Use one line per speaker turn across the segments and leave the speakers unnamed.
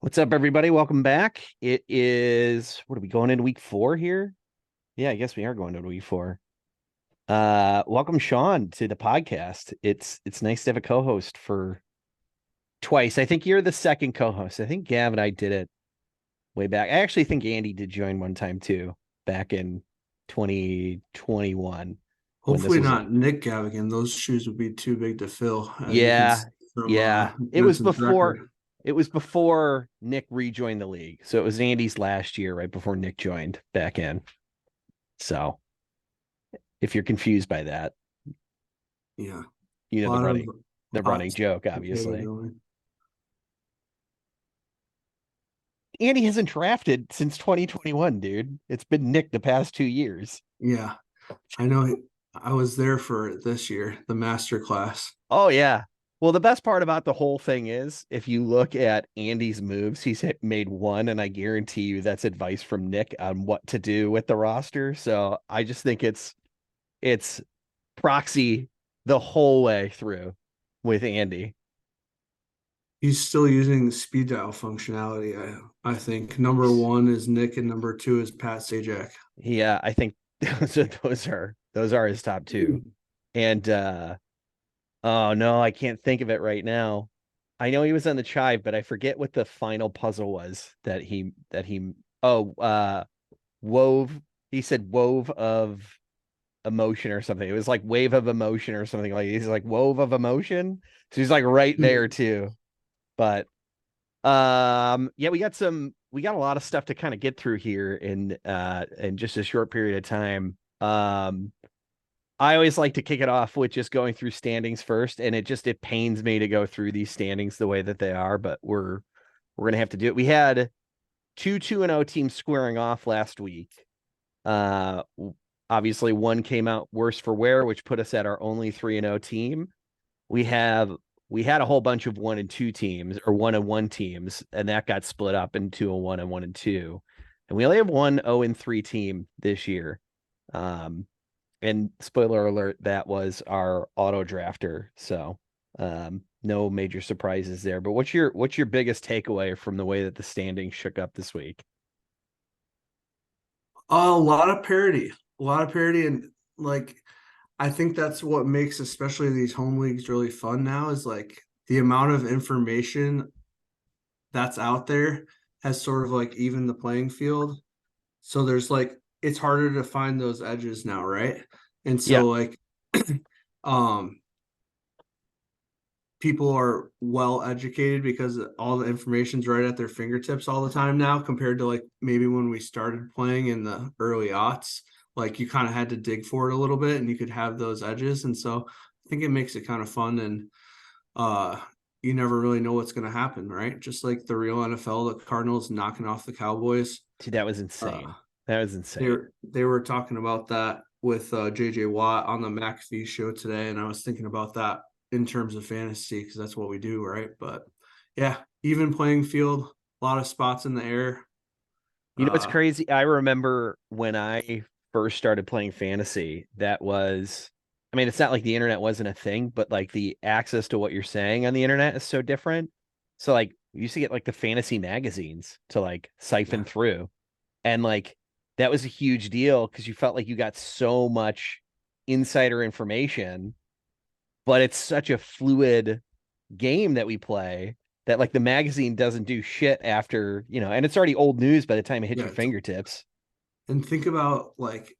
What's up, everybody? Welcome back. It is, what are we going into week 4 here? Yeah, I guess we are going into week 4. Welcome, Sean, to the podcast. It's nice to have a co-host for twice. I think you're the second co-host. I think Gav and I did it way back. I actually think Andy did join one time too, back in 2021 when this
Hopefully
was.
not Nick Gavigan. Those shoes would be too big to fill, as you can
Yeah,
see from
yeah. It was
Benson's
before
record.
Nick rejoined the league. So it was Andy's last year, right before Nick joined back in. So if you're confused by that,
Yeah,
you
a
know
lot of
the
hot
running joke,
potato
obviously.
going.
Andy hasn't drafted since 2021, dude. It's been Nick the past 2 years.
Yeah, I know. I was there for it this year, the master class.
Oh yeah. Well, the best part about the whole thing is if you look at Andy's moves, he's made one, and I guarantee you that's advice from Nick on what to do with the roster. So I just think it's proxy the whole way through with Andy.
He's still using speed dial functionality. I think number one is Nick, and number two is Pat Sajak.
Yeah, I think those are his top two. And oh no, I can't think of it right now. I know he was on the chive, but I forget what the final puzzle was that he oh wove he said wove of emotion or something. It was like wave of emotion or something, like he's like wove of emotion. So he's like right there too. But yeah, we got a lot of stuff to kind of get through here in just a short period of time. I always like to kick it off with just going through standings first, and it pains me to go through these standings the way that they are, but we're gonna have to do it. We had two 2-0 teams squaring off last week. Uh Obviously one came out worse for wear, which put us at our only 3-0 team. We have we had a whole bunch of 1-2 teams or 1-1 teams, and that got split up into a 1-1 and 2. And we only have one 0-3 team this year. And spoiler alert, that was our auto drafter. So no major surprises there. But what's your biggest takeaway from the way that the standings shook up this week?
A lot of parity, a lot of parity, and like I think that's what makes especially these home leagues really fun now is like the amount of information that's out there has sort of like evened the playing field. So there's like it's harder to find those edges now, right? And
Yeah,
so like um people are well educated because all the information's right at their fingertips all the time now compared to like maybe when we started playing in the early aughts. Like you kind of had to dig for it a little bit and you could have those edges. And so I think it makes it kind of fun and uh you never really know what's going to happen, right? Just like the real NFL, the Cardinals knocking off the Cowboys.
dude, that was
Uh,
insane. That was
they
insane.
were they were talking about that with JJ Watt on the McAfee show today, and I was thinking about that in terms of fantasy because that's what we do, right? But yeah, even playing field, a lot of spots in the air.
You know what's
Uh,
crazy? I remember when I first started playing fantasy, that was, I mean, it's not like the internet wasn't a thing, but like the access to what you're saying on the internet is so different. So like we used to get like the fantasy magazines to like
yeah,
siphon through. And like that was a huge deal because you felt like you got so much insider information, but it's such a fluid game that we play that like the magazine doesn't do shit after, and it's already old news by the time it hits your
yeah.
fingertips.
And think about like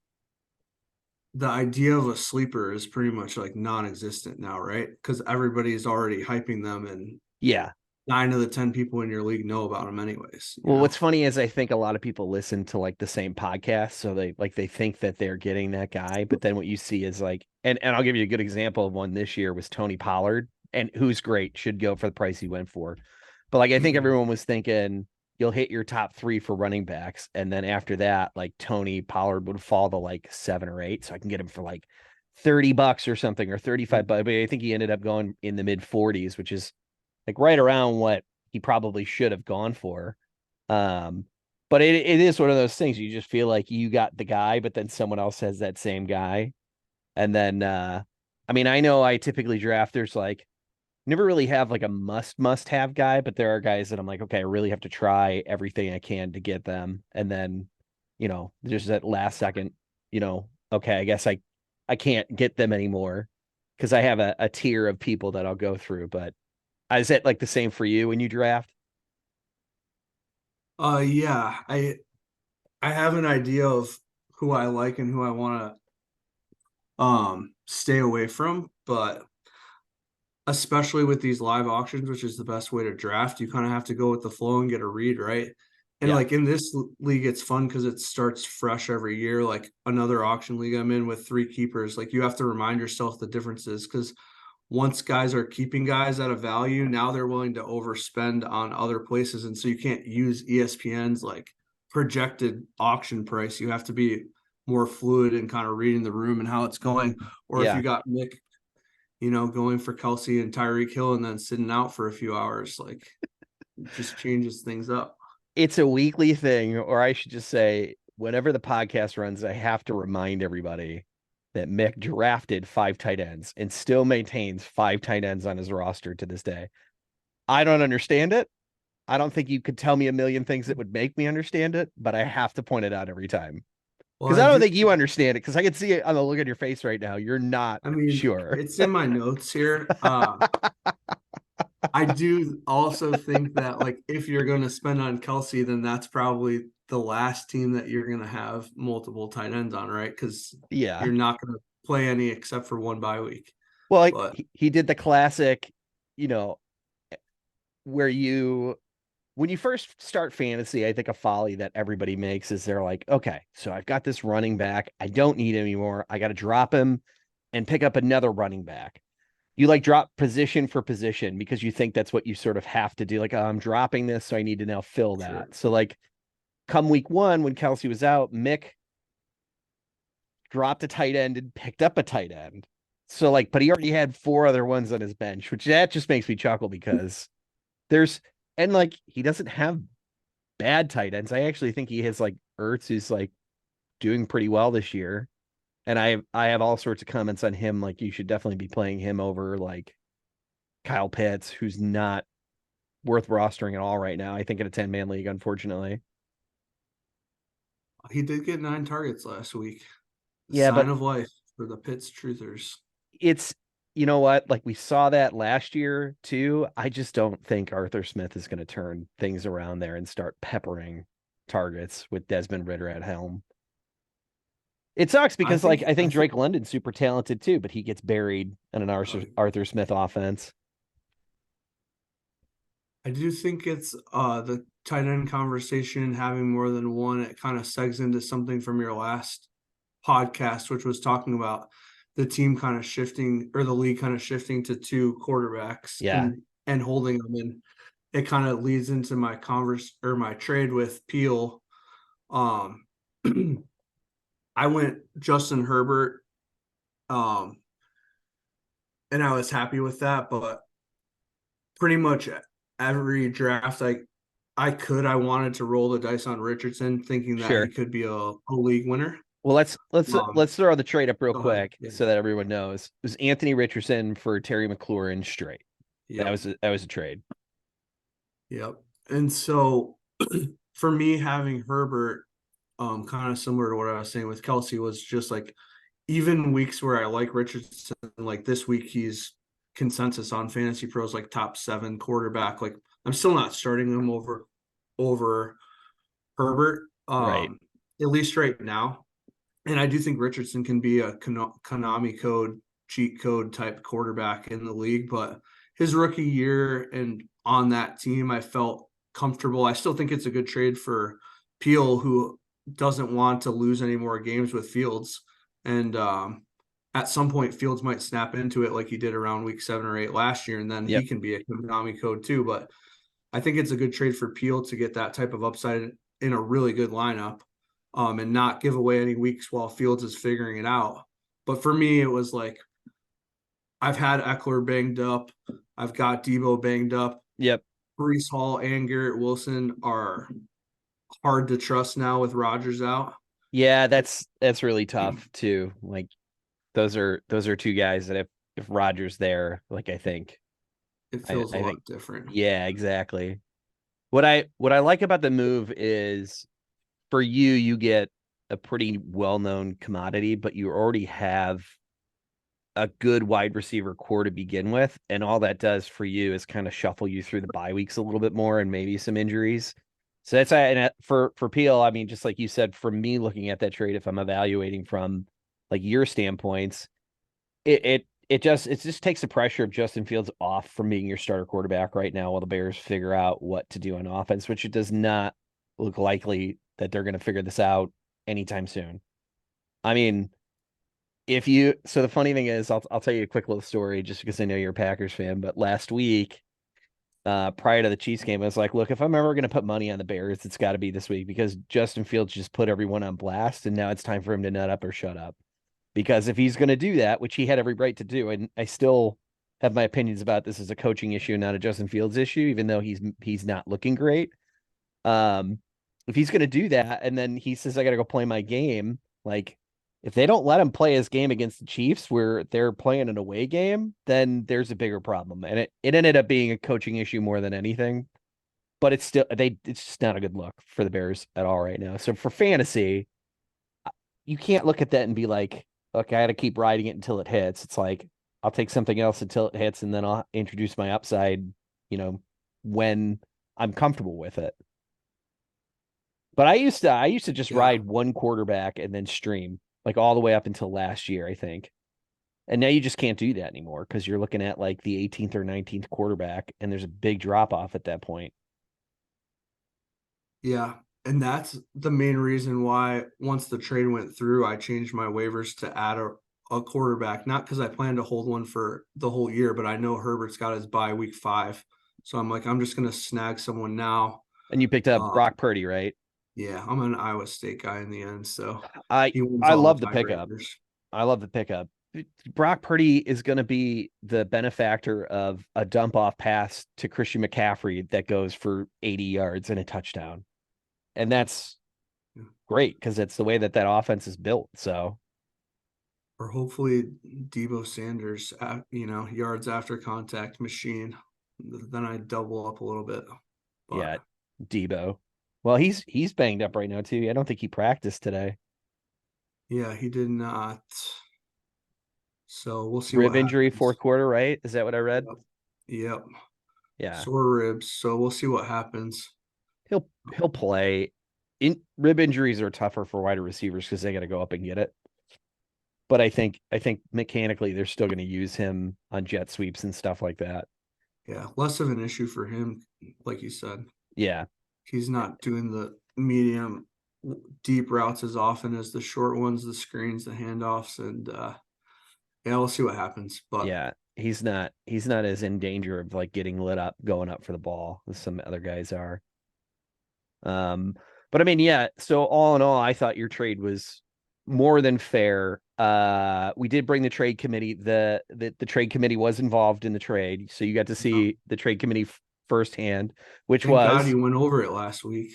the idea of a sleeper is pretty much like non-existent now, right? Because everybody's already hyping them, and
Yeah.
9 of the 10 people in your league know about them anyways. You
Well,
know?
what's funny is I think a lot of people listen to like the same podcast, so they think that they're getting that guy, but then what you see is like, and I'll give you a good example of one this year was Tony Pollard, and who's great, should go for the price he went for. But like I think everyone was thinking you'll hit your top three for running backs, and then after that, like Tony Pollard would fall to like 7 or 8, so I can get him for like $30 or something or $35. But I think he ended up going in the mid 40s, which is like right around what he probably should have gone for. Um, but it is one of those things you just feel like you got the guy, but then someone else has that same guy. And then I mean, I know I typically draft there's like never really have like a must have guy, but there are guys that I'm like, okay, I really have to try everything I can to get them. And then, just that last second, okay, I guess I can't get them anymore because I have a tier of people that I'll go through. But is it like the same for you when you draft?
Yeah, I have an idea of who I like and who I want to stay away from, but especially with these live auctions, which is the best way to draft, you kind of have to go with the flow and get a read, right? And
Yeah.
like in this league, it's fun because it starts fresh every year. Like another auction league I'm in with three keepers, like you have to remind yourself the differences because once guys are keeping guys at a value, now they're willing to overspend on other places. And so you can't use ESPN's like projected auction price. You have to be more fluid and kind of reading the room and how it's going. Or if
Yeah.
you got Nick, going for Kelsey and Tyreek Hill and then sitting out for a few hours, like it just changes things up.
It's a weekly thing, or I should just say, whenever the podcast runs, I have to remind everybody that Mick drafted 5 tight ends and still maintains 5 tight ends on his roster to this day. I don't understand it. I don't think you could tell me a million things that would make me understand it, but I have to point it out every time
Well,
because
I
I don't
do.
think you understand it because I can see it on the look on your face right now. You're not
I mean,
sure.
it's in my notes here. I do also think that like if you're going to spend on Kelsey, then that's probably the last team that you're going to have multiple tight ends on, right? Because
Yeah.
you're not going to play any except for one bye week.
Well, like
But
he did the classic, you know, where when you first start fantasy, I think a folly that everybody makes is they're like, okay, so I've got this running back. I don't need him anymore. I got to drop him and pick up another running back. You like drop position for position because you think that's what you sort of have to do. Like, oh, I'm dropping this, so I need to now fill
sure.
that. So, like, come week one, when Kelsey was out, Mick dropped a tight end and picked up a tight end. So, like, but he already had 4 other ones on his bench, which that just makes me chuckle because there's, and like, he doesn't have bad tight ends. I actually think he has like Ertz, who's like doing pretty well this year. And I have all sorts of comments on him. Like you should definitely be playing him over like Kyle Pitts, who's not worth rostering at all right now. I think in a 10-man league, unfortunately.
He did get 9 targets last week.
Yeah,
Sign
but
of life for the Pitts truthers.
it's you know what? Like we saw that last year too. I just don't think Arthur Smith is going to turn things around there and start peppering targets with Desmond Ritter at helm. It sucks
I
because like
think
I
I
think
think
Drake London's super talented too, but he gets buried in an Arthur Smith offense.
I do think it's the tight end conversation having more than one. It kind of segs into something from your last podcast, which was talking about the team kind of shifting or the league kind of shifting to two quarterbacks
Yeah.
and holding them. And it kind of leads into my converse or my trade with Peel. Um, I went Justin Herbert, um, and I was happy with that. But pretty much every draft I wanted to roll the dice on Richardson, thinking that he
Sure.
could be a league winner.
Well, let's throw the trade up real
Go ahead.
quick
Yeah.
so that everyone knows. It was Anthony Richardson for Terry McLaurin straight.
Yep.
That was a trade.
Yep. And so for me, having Herbert, kind of similar to what I was saying with Kelsey, was just like even weeks where I like Richardson, like this week he's consensus on Fantasy Pros like top 7 quarterback. Like I'm still not starting him over Herbert,
Right.
at least right now. And I do think Richardson can be a Konami code, cheat code type quarterback in the league. But his rookie year and on that team, I felt comfortable. I still think it's a good trade for Peel, who doesn't want to lose any more games with Fields. And at some point, Fields might snap into it like he did around week 7 or 8 last year, and then he
Yep.
can be a Konami code too. But I think it's a good trade for Peel to get that type of upside in a really good lineup, and not give away any weeks while Fields is figuring it out. But for me, it was like I've had Eckler banged up, I've got Debo banged up.
Yep.
Brees Hall and Garrett Wilson are hard to trust now with Rodgers out.
Yeah, that's really tough too. Like those are 2 guys that if Rogers there, like I think.
It
I,
feels a
I think,
lot different.
yeah, exactly. What I like about the move is for you, you get a pretty well-known commodity, but you already have a good wide receiver core to begin with, and all that does for you is kind of shuffle you through the bye weeks a little bit more and maybe some injuries. So that's and for Peel, I mean, just like you said, for me looking at that trade, if I'm evaluating from like your standpoints, it just takes the pressure of Justin Fields off from being your starter quarterback right now while the Bears figure out what to do on offense, which it does not look likely that they're going to figure this out anytime soon. I mean, if you so the funny thing is I'll tell you a quick little story just because I know you're a Packers fan, but last week, prior to the Chiefs game, I was like, look, if I'm ever gonna put money on the Bears, it's gotta be this week because Justin Fields just put everyone on blast, and now it's time for him to nut up or shut up. Because if he's gonna do that, which he had every right to do, and I still have my opinions about this as a coaching issue, not a Justin Fields issue, even though he's not looking great. Um, if he's going to do that and then he says, I got to go play my game, like if they don't let him play his game against the Chiefs where they're playing an away game, then there's a bigger problem. And it ended up being a coaching issue more than anything, but it's just not a good look for the Bears at all right now. So for fantasy, you can't look at that and be like, look, I got to keep riding it until it hits. It's like, I'll take something else until it hits and then I'll introduce my upside, you know, when I'm comfortable with it. But I used to just
Yeah.
ride one quarterback and then stream like all the way up until last year, I think. And now you just can't do that anymore because you're looking at like the 18th or 19th quarterback and there's a big drop off at that point.
Yeah. And that's the main reason why once the trade went through, I changed my waivers to add a quarterback, not because I plan to hold one for the whole year, but I know Herbert's got his bye week 5. So I'm like, I'm just gonna snag someone now.
And you picked up
Um,
Brock Purdy, right?
yeah, I'm an Iowa State guy in the end, so
I
he wins
I
all the
love the pickup.
tiebreakers.
I love the pickup. Brock Purdy is going to be the benefactor of a dump off pass to Christian McCaffrey that goes for 80 yards and a touchdown. And that's
Yeah.
great because it's the way that offense is built. So
Or hopefully Debo Sanders, yards after contact machine. Then I double up a little bit, but
yeah, Debo. Well, he's banged up right now too. I don't think he practiced today.
yeah, he did not. So we'll see
Rib
what
injury,
happens.
fourth quarter, right? Is that what I read?
Yep. Yep.
Yeah,
Sore ribs. So we'll see what happens.
he'll play. Rib injuries are tougher for wider receivers because they got to go up and get it. But I think mechanically they're still going to use him on jet sweeps and stuff like that.
Yeah, less of an issue for him, like you said.
Yeah,
He's not doing the medium deep routes as often as the short ones, the screens, the handoffs, and yeah, we'll see what happens. But
yeah. He's not as in danger of like getting lit up going up for the ball as some other guys are. Um, but I mean, yeah. So all in all, I thought your trade was more than fair. We did bring the trade committee. The trade committee was involved in the trade, so you got to
yeah,
see the trade committee firsthand, which
thank God
was
you went over it last week.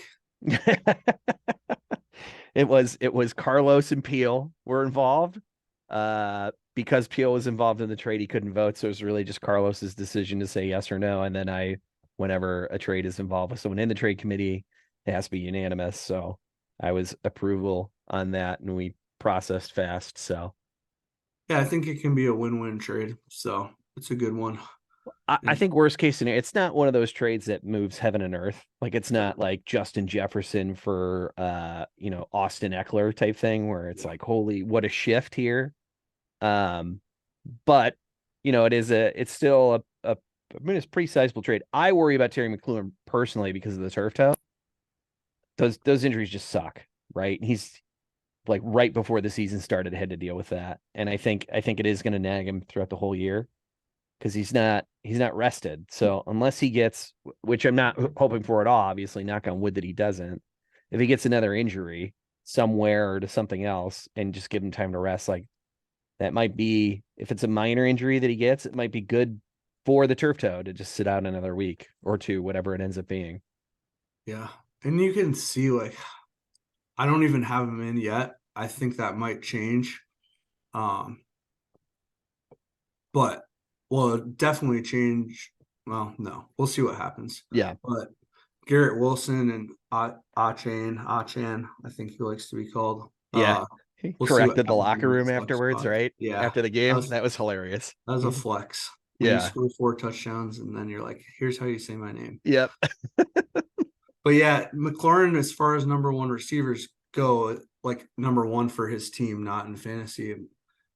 it was Carlos and Peel were involved. Because Peel was involved in the trade, he couldn't vote, so it was really just Carlos's decision to say yes or no. And then whenever a trade is involved with someone in the trade committee, it has to be unanimous. So I was approval on that, and we processed fast. So
Yeah, I think it can be a win-win trade. So it's a good one.
I
And
think worst case scenario, it's not one of those trades that moves heaven and earth. Like it's not like Justin Jefferson for Austin Eckler type thing where it's
yeah,
like, holy, what a shift here. Um, but it's still I mean, it's a pretty sizable trade. I worry about Terry McLaurin personally because of the turf toe. Those injuries just suck, right? He's like right before the season started, had to deal with that, and I think it is going to nag him throughout the whole year because he's not rested. So unless he gets, which I'm not hoping for at all, obviously, knock on wood that he doesn't. If he gets another injury somewhere or to something else, and just give him time to rest, like that might be, if it's a minor injury that he gets, it might be good for the turf toe to just sit out another week or two, whatever it ends up being.
yeah. And you can see like I don't even have him in yet. I think that might change. Um, but well, definitely change well, no, we'll see what happens.
Yeah.
But Garrett Wilson and Achan, I think he likes to be called.
Yeah. He
We'll see what
corrected the
happens in
locker
that
room
flex
afterwards,
spot.
right?
Yeah,
After the
that
game.
was
That was hilarious.
that was a flex when you
Yeah.
score 4 touchdowns and then you're like, here's how you say my name.
Yep.
But yeah, McLaurin, as far as number one receivers go, like number one for his team, not in fantasy.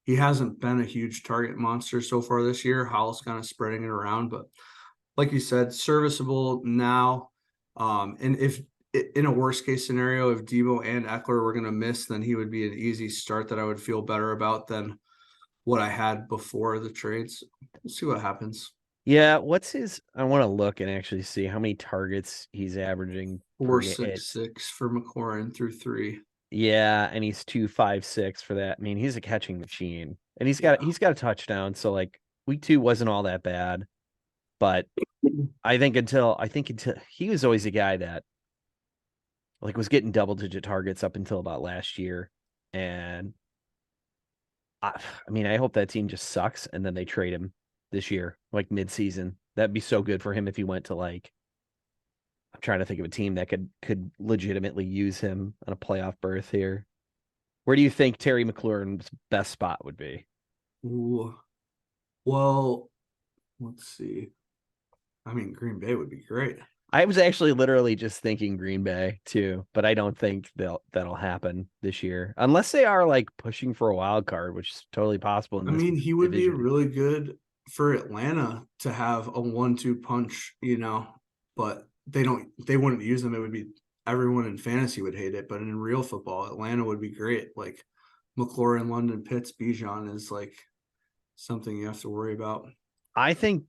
He hasn't been a huge target monster so far this year. Howell's kind of spreading it around, but like you said, serviceable now. And if in a worst case scenario, if Debo and Eckler were going to miss, then he would be an easy start that I would feel better about than what I had before the trades. We'll see what happens.
Yeah, what's his? I want to look and actually see how many targets he's averaging per
Four
game.
six six for McLaurin through 3.
Yeah, and he's 256 for that. I mean, he's a catching machine, and
Yeah.
he's got a touchdown. So like week 2 wasn't all that bad, but I think until he was always a guy that like was getting double digit targets up until about last year, and I mean, I hope that team just sucks and then they trade him this year, like mid season. That'd be so good for him if he went to like I'm trying to think of a team that could legitimately use him on a playoff berth here. Where do you think Terry McLaurin's best spot would be?
Ooh. Well, let's see. I mean, Green Bay would be great.
I was actually literally just thinking Green Bay too, but I don't think that'll happen this year unless they are like pushing for a wild card, which is totally possible in
I
this
mean, he would be
division.
really good for Atlanta to have a 1-2 punch, but they wouldn't use them. It would be everyone in fantasy would hate it, but in real football, Atlanta would be great. Like McLaurin, London, Pitts, Bijan is like something you have to worry about.
I think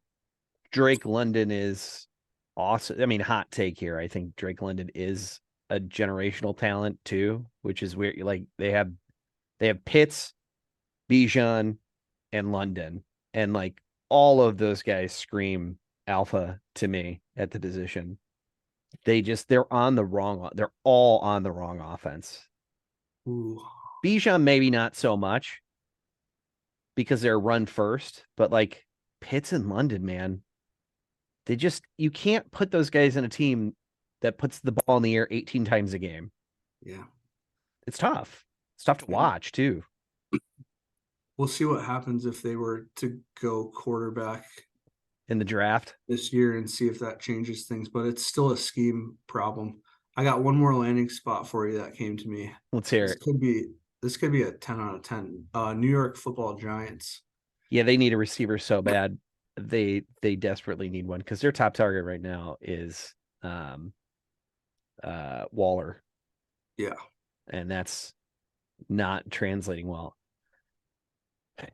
Drake London is awesome. I mean, hot take here. I think Drake London is a generational talent too, which is weird. Like they have Pitts, Bijan, and London, and like all of those guys scream alpha to me at the position. They're all on the wrong offense.
Ooh,
Bijan maybe not so much because they're run first, but like Pitts and London, man, you can't put those guys in a team that puts the ball in the air 18 times a game.
yeah.
It's tough. It's tough to
Yeah.
watch too
We'll see what happens if they were to go quarterback
in the draft.
this year and see if that changes things, but it's still a scheme problem. I got one more landing spot for you that came to me.
Let's hear
This
it.
could be this could be a 10 out of 10. New York Football Giants.
Yeah, they need a receiver so bad. They desperately need one because their top target right now is Waller,
Yeah.
and that's not translating well.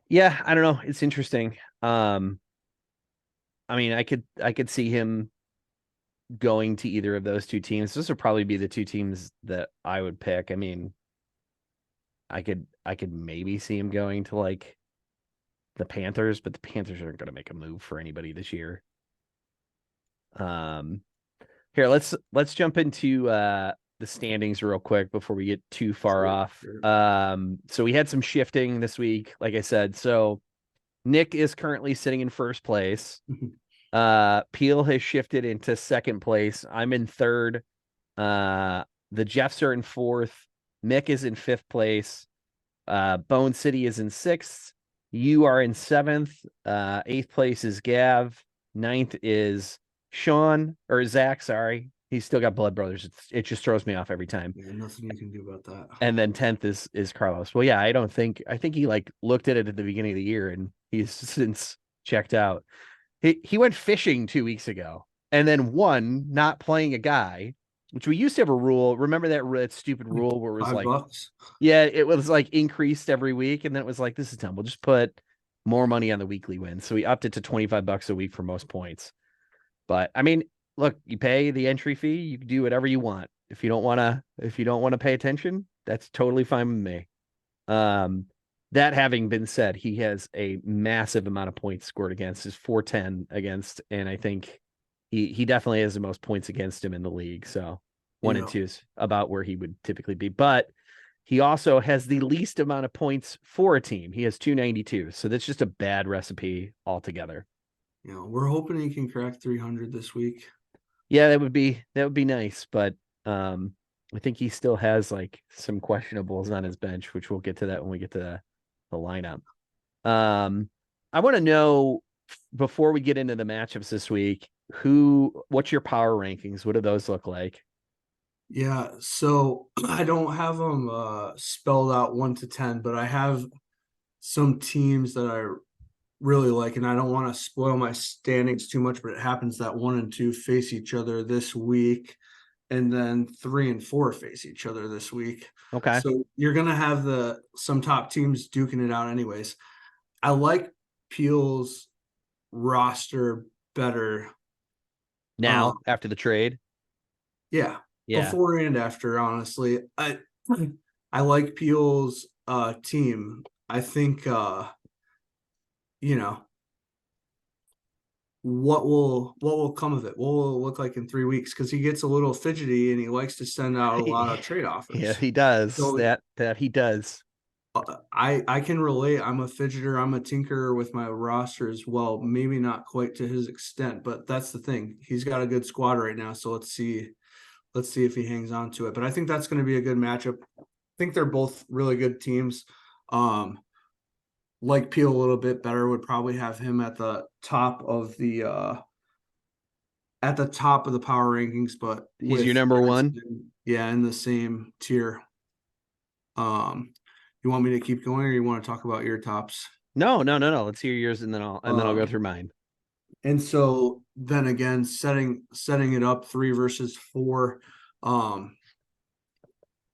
Yeah, I don't know. It's interesting. I mean, I could see him going to either of those two teams. Those would probably be the two teams that I would pick. I mean, I could maybe see him going to like the Panthers, but the Panthers aren't going to make a move for anybody this year. Um, Here, let's jump into the standings real quick before we get too far
Sure,
off.
sure.
So we had some shifting this week, like I said. So Nick is currently sitting in first place. Peel has shifted into second place. I'm in third. The Jeffs are in fourth. Mick is in fifth place. Bone City is in sixth. You are in seventh. Eighth place is Gav. Ninth is Sean or Zach. Sorry, he's still got blood brothers. It just throws me off every time.
Yeah, nothing you can do about that.
And then 10th is Carlos. Well, yeah, I think he like looked at it at the beginning of the year and he's since checked out. He went fishing 2 weeks ago and then won not playing a guy, which we used to have a rule. Remember that stupid rule where it was like,
$5.
yeah, it was like increased every week, and then it was like, this is dumb. We'll just put more money on the weekly win. So we upped it to $25 a week for most points. But I mean, look, you pay the entry fee, you can do whatever you want. If you don't want to pay attention, that's totally fine with me. That having been said, he has a massive amount of points scored against, his 410 against, and I think he definitely has the most points against him in the league. So one and
Yeah.
two is about where he would typically be. But he also has the least amount of points for a team. He has 292. So that's just a bad recipe altogether.
We're hoping he can crack 300 this week.
Yeah, that would be nice, but um I think he still has like some questionables on his bench, which we'll get to that when we get to the lineup. Um I want to know before we get into the matchups this week, what's your power rankings? What do those look like?
Yeah, so I don't have them spelled out 1 to 10, but I have some teams that I really like, and I don't want to spoil my standings too much, but it happens that 1 and 2 face each other this week, and then 3 and 4 face each other this week.
Okay.
So you're gonna have some top teams duking it out anyways. I like Peel's roster better.
Now,
Um,
after the trade?
yeah,
Yeah.
before and after, honestly. I like Peel's team. I think you know, what will come of it? What will it look like in 3 weeks? Because he gets a little fidgety and he likes to send out a lot of trade
Yeah,
offers.
he does.
So
That he does.
I can relate. I'm a fidgeter. I'm a tinkerer with my roster as well. Maybe not quite to his extent, but that's the thing. He's got a good squad right now. So let's see if he hangs on to it. But I think that's going to be a good matchup. I think they're both really good teams. Um, like Peel a little bit better, would probably have him at the top of the power rankings, but
He's your
with
number one?
Bryson, yeah, in the same tier. Um, you want me to keep going, or you want to talk about your tops?
No, no, no, no. Let's hear yours and then I'll go
Um,
through mine.
and so then again, setting it up 3 versus 4, um,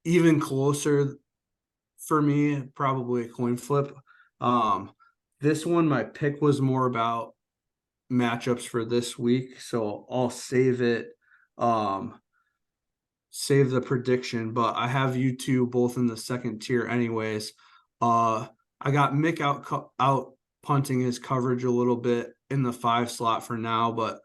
even closer for me, probably a coin flip. Um, this one, my pick was more about matchups for this week, so I'll save it. Um, save the prediction, but I have you two both in the second tier anyways. I got Mick out punting his coverage a little bit in the 5 slot for now, but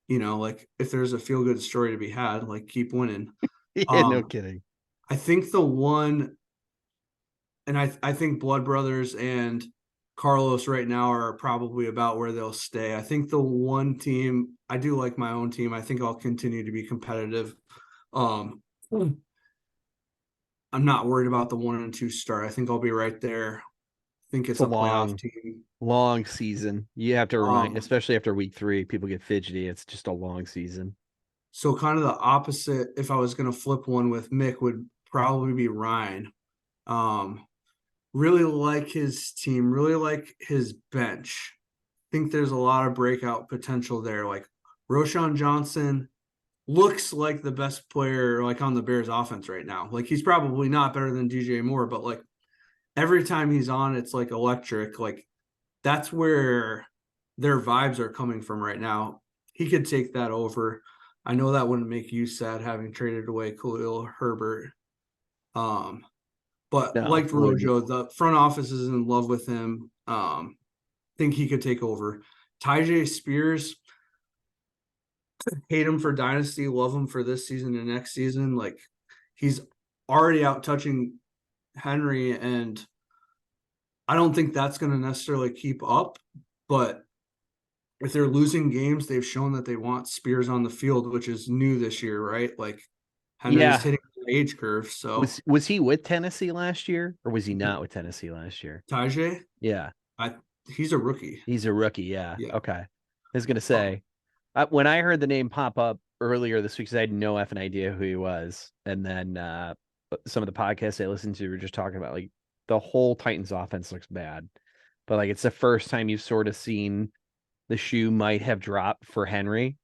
like if there's a feel good story to be had, like keep winning.
Yeah, no
Um,
kidding.
I think the one, and I think Blood Brothers and Carlos right now are probably about where they'll stay. I think the one team I do like my own team. I think I'll continue to be competitive. Um, I'm not worried about the 1 and 2 start. I think I'll be right there. I think
It's
it's
a
a playoff
long,
team.
long season. You have to remind,
Um,
especially after week 3, people get fidgety. It's just a long season.
so kind of the opposite, if I was gonna flip one with Mick, would probably be Ryan. Um, really like his team, really like his bench. Think there's a lot of breakout potential there. Like Roshan Johnson looks like the best player like on the Bears offense right now. Like he's probably not better than DJ Moore, but like every time he's on, it's like electric. Like that's where their vibes are coming from right now. He could take that over. I know that wouldn't make you sad having traded away Khalil Herbert. Um, but
No,
liked
wouldn't.
Rojo. The front office is in love with him. Think he could take over. Tyjae Spears, hate him for dynasty, love him for this season and next season. Like he's already out touching Henry, and I don't think that's going to necessarily keep up. But if they're losing games, they've shown that they want Spears on the field, which is new this year, right? Like Henry's
Yeah.
hitting the age curve. So
Was he with Tennessee last year or was he not with Tennessee last year?
Tajay,
Yeah.
I he's a rookie.
He's a rookie. Yeah.
Yeah.
Okay. I was gonna
Um,
say when I heard the name pop up earlier this week, 'cause I had no effing idea who he was, and then some of the podcasts I listened to were just talking about like the whole Titans offense looks bad, but like it's the first time you've sort of seen the shoe might have dropped for Henry,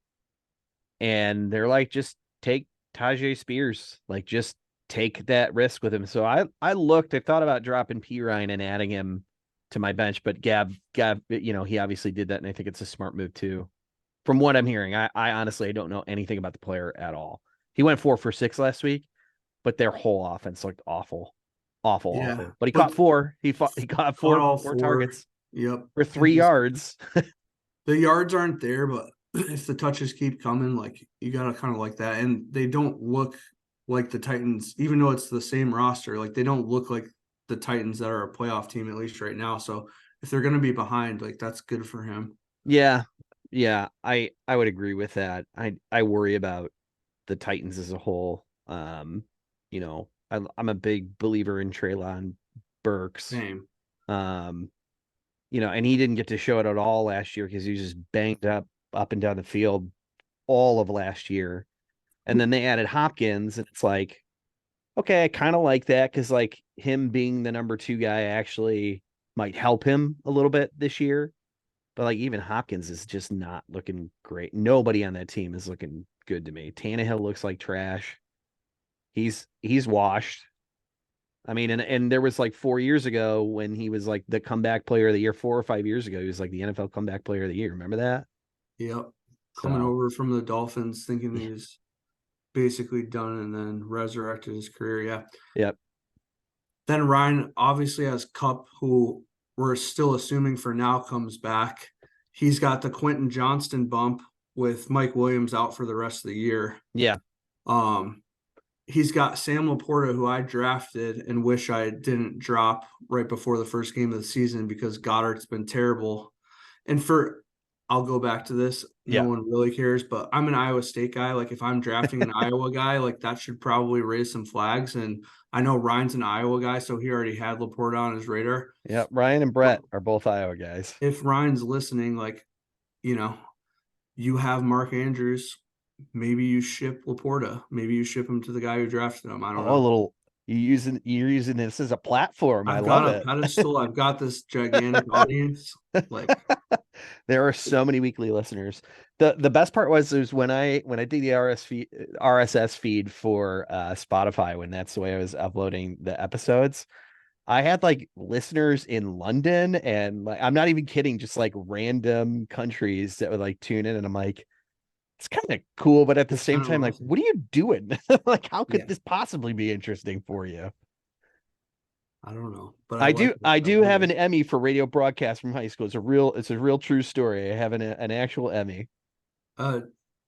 and they're like, just take Tajay Spears, like just take that risk with him. So I thought about dropping P Ryan and adding him to my bench, but Gab, he obviously did that, and I think it's a smart move too. From what I'm hearing, I honestly I don't know anything about the player at all. He went 4 for 6 last week, but their whole offense looked awful, awful,
yeah,
awful. But he caught
but
four. He caught
caught
four
all
four
four.
targets
Yep.
for
And
3 yards.
the yards aren't there, but if the touches keep coming, like you gotta kind of like that. And they don't look like the Titans, even though it's the same roster, like they don't look like the Titans that are a playoff team, at least right now. So if they're gonna be behind, like that's good for him.
Yeah. Yeah, I would agree with that. I worry about the Titans as a whole. I'm a big believer in Treylon Burks.
Same.
Um, and he didn't get to show it at all last year because he was just banged up and down the field all of last year. And then they added Hopkins, and it's like, okay, I kind of like that because like him being the number two guy actually might help him a little bit this year. But like even Hopkins is just not looking great. Nobody on that team is looking good to me. Tannehill looks like trash. He's washed. I mean, and there was like 4 years ago when he was like the comeback player of the year, 4 or 5 years ago, he was like the NFL comeback player of the year. Remember that?
Yep. Coming
So
over from the Dolphins thinking he was basically done and then resurrected his career. Yeah.
yep.
Then Ryan obviously has Cup, who we're still assuming for now comes back. He's got the Quentin Johnston bump with Mike Williams out for the rest of the year.
Yeah.
Um, he's got Sam Laporta, who I drafted and wish I didn't drop right before the first game of the season because Goddard's been terrible. And I'll go back to this. No
Yeah.
one really cares, but I'm an Iowa State guy. Like if I'm drafting an Iowa guy, like that should probably raise some flags. And I know Ryan's an Iowa guy, so he already had Laporta on his radar.
Yeah. Ryan and
But
Brett are both Iowa guys.
if Ryan's listening, like, you know, you have Mark Andrews, maybe you ship Laporta. Maybe you ship him to the guy who drafted him. I don't
Oh, a
know.
little you're using this as a platform. I
I've
love
got a
it.
pedestal. I've got this gigantic audience. Like,
There are so many weekly listeners. The best part was when I did the RSS feed for Spotify, when that's the way I was uploading the episodes. I had like listeners in London, and like I'm not even kidding, just like random countries that would like tune in, and I'm like, it's kind of cool, but at the
it's
same
kind of
time, like,
awesome.
what are you doing? Like, how could
Yeah,
this possibly be interesting for you?
I don't know, but I
I
like
do
it.
I
I
do
love
have
it.
an Emmy for radio broadcast from high school. It's a real true story. I have an actual Emmy.
Uh,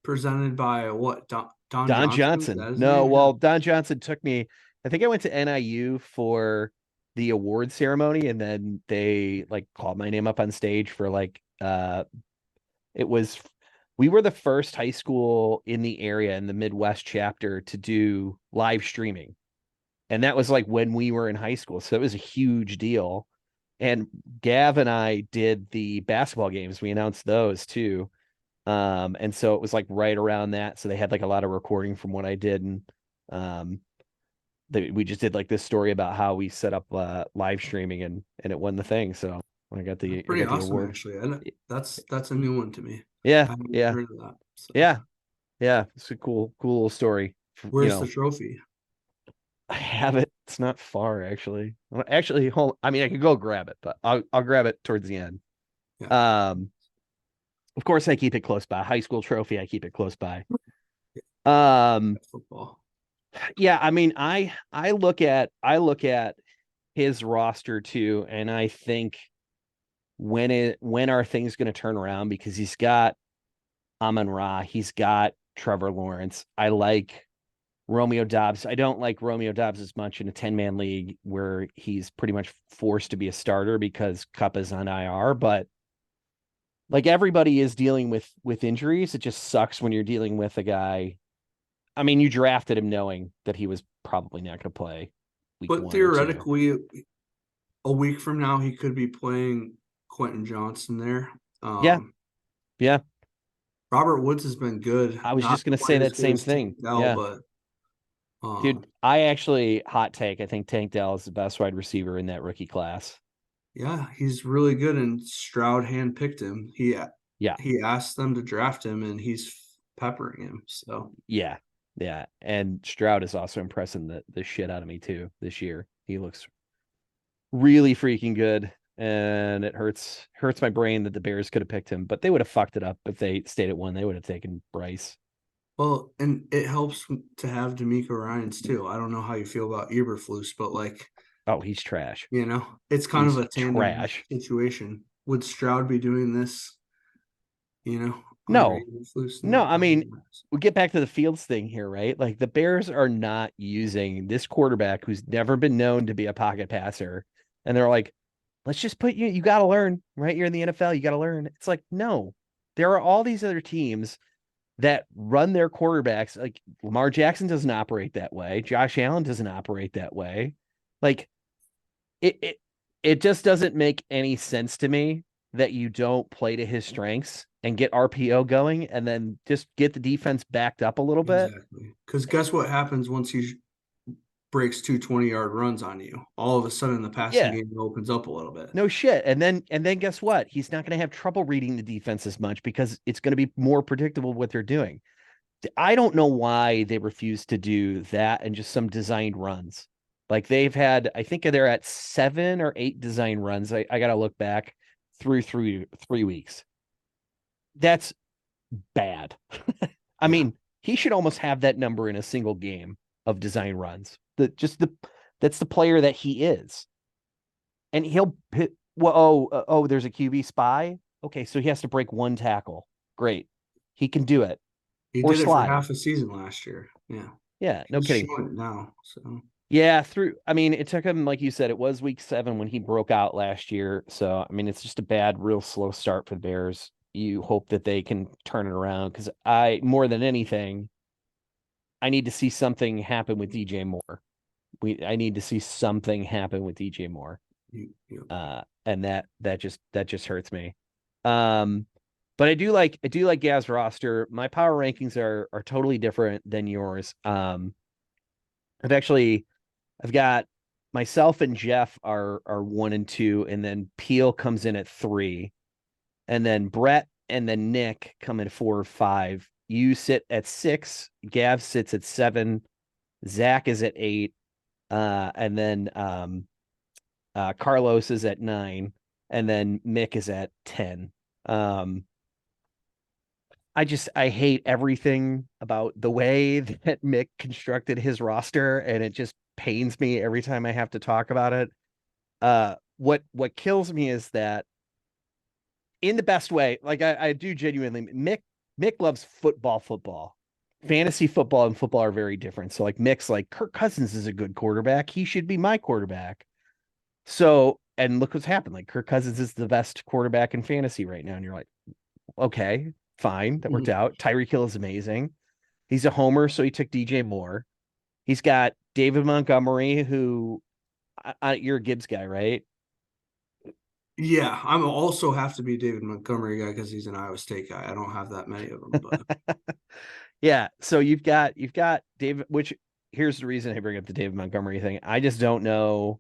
presented by what? Don
Don
Johnson? Is
Johnson.
that his
No,
name? Yeah.
well, Don Johnson took me. I think I went to NIU for the award ceremony, and then they like called my name up on stage for like it was we were the first high school in the area in the Midwest chapter to do live streaming. And that was like when we were in high school. So it was a huge deal. And Gav and I did the basketball games. We announced those too. And so it was like right around that. So they had like a lot of recording from what I did. And um, we just did like this story about how we set up live streaming, and it won the thing. So I got
That's
I
pretty
got the
awesome,
award.
actually. And that's a new one to me.
Yeah,
I haven't
yeah,
heard of that. So,
yeah, yeah. It's a cool little story.
where's the trophy?
I have it. It's not far actually. Well, actually, hold. I mean, I could go grab it, but I'll grab it towards the end.
Yeah,
Um, of course, I keep it close by. High school trophy, I keep it close by.
yeah,
Um,
football.
yeah, I mean, I look at his roster too, and I think when are things going to turn around? Because he's got Amon Ra, he's got Trevor Lawrence. I like Romeo Dobbs. I don't like Romeo Dobbs as much in a 10-man league where he's pretty much forced to be a starter because Cup is on IR, but like everybody is dealing with injuries. It just sucks when you're dealing with a guy. I mean, you drafted him knowing that he was probably not going to play week
But
1 or 2.
theoretically, a week from now, he could be playing Quentin Johnson there.
Yeah,
Um,
yeah.
Robert Woods has been good,
I was
not
just going to say
quite as
that
good
same
as
thing.
Tank Dell,
Yeah.
but
Dude, I actually hot take. I think Tank Dell is the best wide receiver in that rookie class.
yeah, he's really good. And Stroud handpicked him.
Yeah.
He asked them to draft him, and he's peppering him. So
Yeah. Yeah. And Stroud is also impressing the shit out of me too this year. He looks really freaking good. And it hurts my brain that the Bears could have picked him, but they would have fucked it up if they stayed at 1. They would have taken Bryce.
well, and it helps to have D'Amico Ryans too. I don't know how you feel about Eberflus, but like,
Oh, he's trash.
it's kind of
He's
a tandem
trash.
situation. Would Stroud be doing this, under
No,
Eberflus?
no.
No,
I
probably
mean,
not.
we get back to the Fields thing here, right? Like the Bears are not using this quarterback who's never been known to be a pocket passer. And they're like, let's just put you got to learn, right? You're in the NFL, you got to learn. It's like, no. There are all these other teams that run their quarterbacks. Like Lamar Jackson doesn't operate that way. Josh Allen doesn't operate that way. Like it it, it just doesn't make any sense to me that you don't play to his strengths and get RPO going and then just get the defense backed up a little bit.
Exactly. Because guess what happens once he breaks two 20-yard runs on you? All of a sudden, the passing
Yeah,
game opens up a little bit.
no shit. And then guess what? He's not going to have trouble reading the defense as much because it's going to be more predictable what they're doing. I don't know why they refuse to do that and just some designed runs. Like they've had, I think they're at 7 or 8 design runs. I got to look back through 3 weeks. That's bad. I
Yeah.
mean, he should almost have that number in a single game of design runs. That's the player that he is, and he'll hit. Well, there's a QB spy. Okay, so he has to break one tackle. Great, he can do it
He
or
did it for
slide.
half a season last year. Yeah.
Yeah, no
He's
kidding.
showing it now. So
Yeah, I mean, it took him, like you said, it was week 7 when he broke out last year. So, I mean, it's just a bad, real slow start for the Bears. You hope that they can turn it around because more than anything, I need to see something happen with DJ Moore. I need to see something happen with DJ Moore.
you
And that just hurts me. Um, but I do like Gav's roster. My power rankings are totally different than yours. I've actually I've got myself and Jeff are 1 and 2, and then Peel comes in at 3, and then Brett and then Nick come in 4 or 5. You sit at 6, Gav sits at 7, Zach is at 8, and then Carlos is at 9, and then Mick is at 10. Um, I hate everything about the way that Mick constructed his roster, and it just pains me every time I have to talk about it. What kills me is that in the best way, like I do genuinely, Mick loves football. Fantasy football and football are very different. So like Mick's like Kirk Cousins is a good quarterback. He should be my quarterback. So and look what's happened. Like Kirk Cousins is the best quarterback in fantasy right now. And you're like, okay, fine, that worked
know.
out. Tyreek Hill is amazing. He's a homer, so he took DJ Moore. He's got David Montgomery, who you're a Gibbs guy, right?
Yeah, I'm also have to be David Montgomery guy because he's an Iowa State guy. I don't have that many of them, but
Yeah. So you've got David, which here's the reason I bring up the David Montgomery thing. I just don't know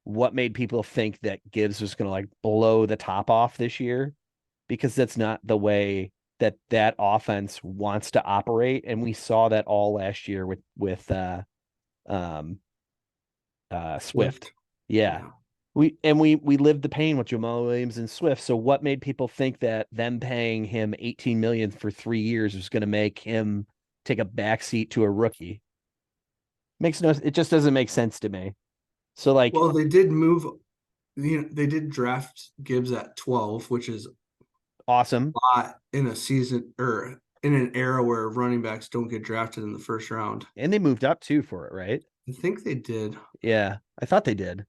what made people think that Gibbs was going to like blow the top off this year because that's not the way that offense wants to operate, and we saw that all last year um Swift.
Swift.
Yeah.
Yeah.
We lived the pain with Jamal Williams and Swift. So what made people think that them paying him 18 million for 3 years was going to make him take a backseat to a rookie? It just doesn't make sense to me. So like
Well, they did move. They did draft Gibbs at 12, which is
awesome.
a lot in a season or in an era where running backs don't get drafted in the first round.
And they moved up too for it, right?
I think they did.
Yeah. I thought they did.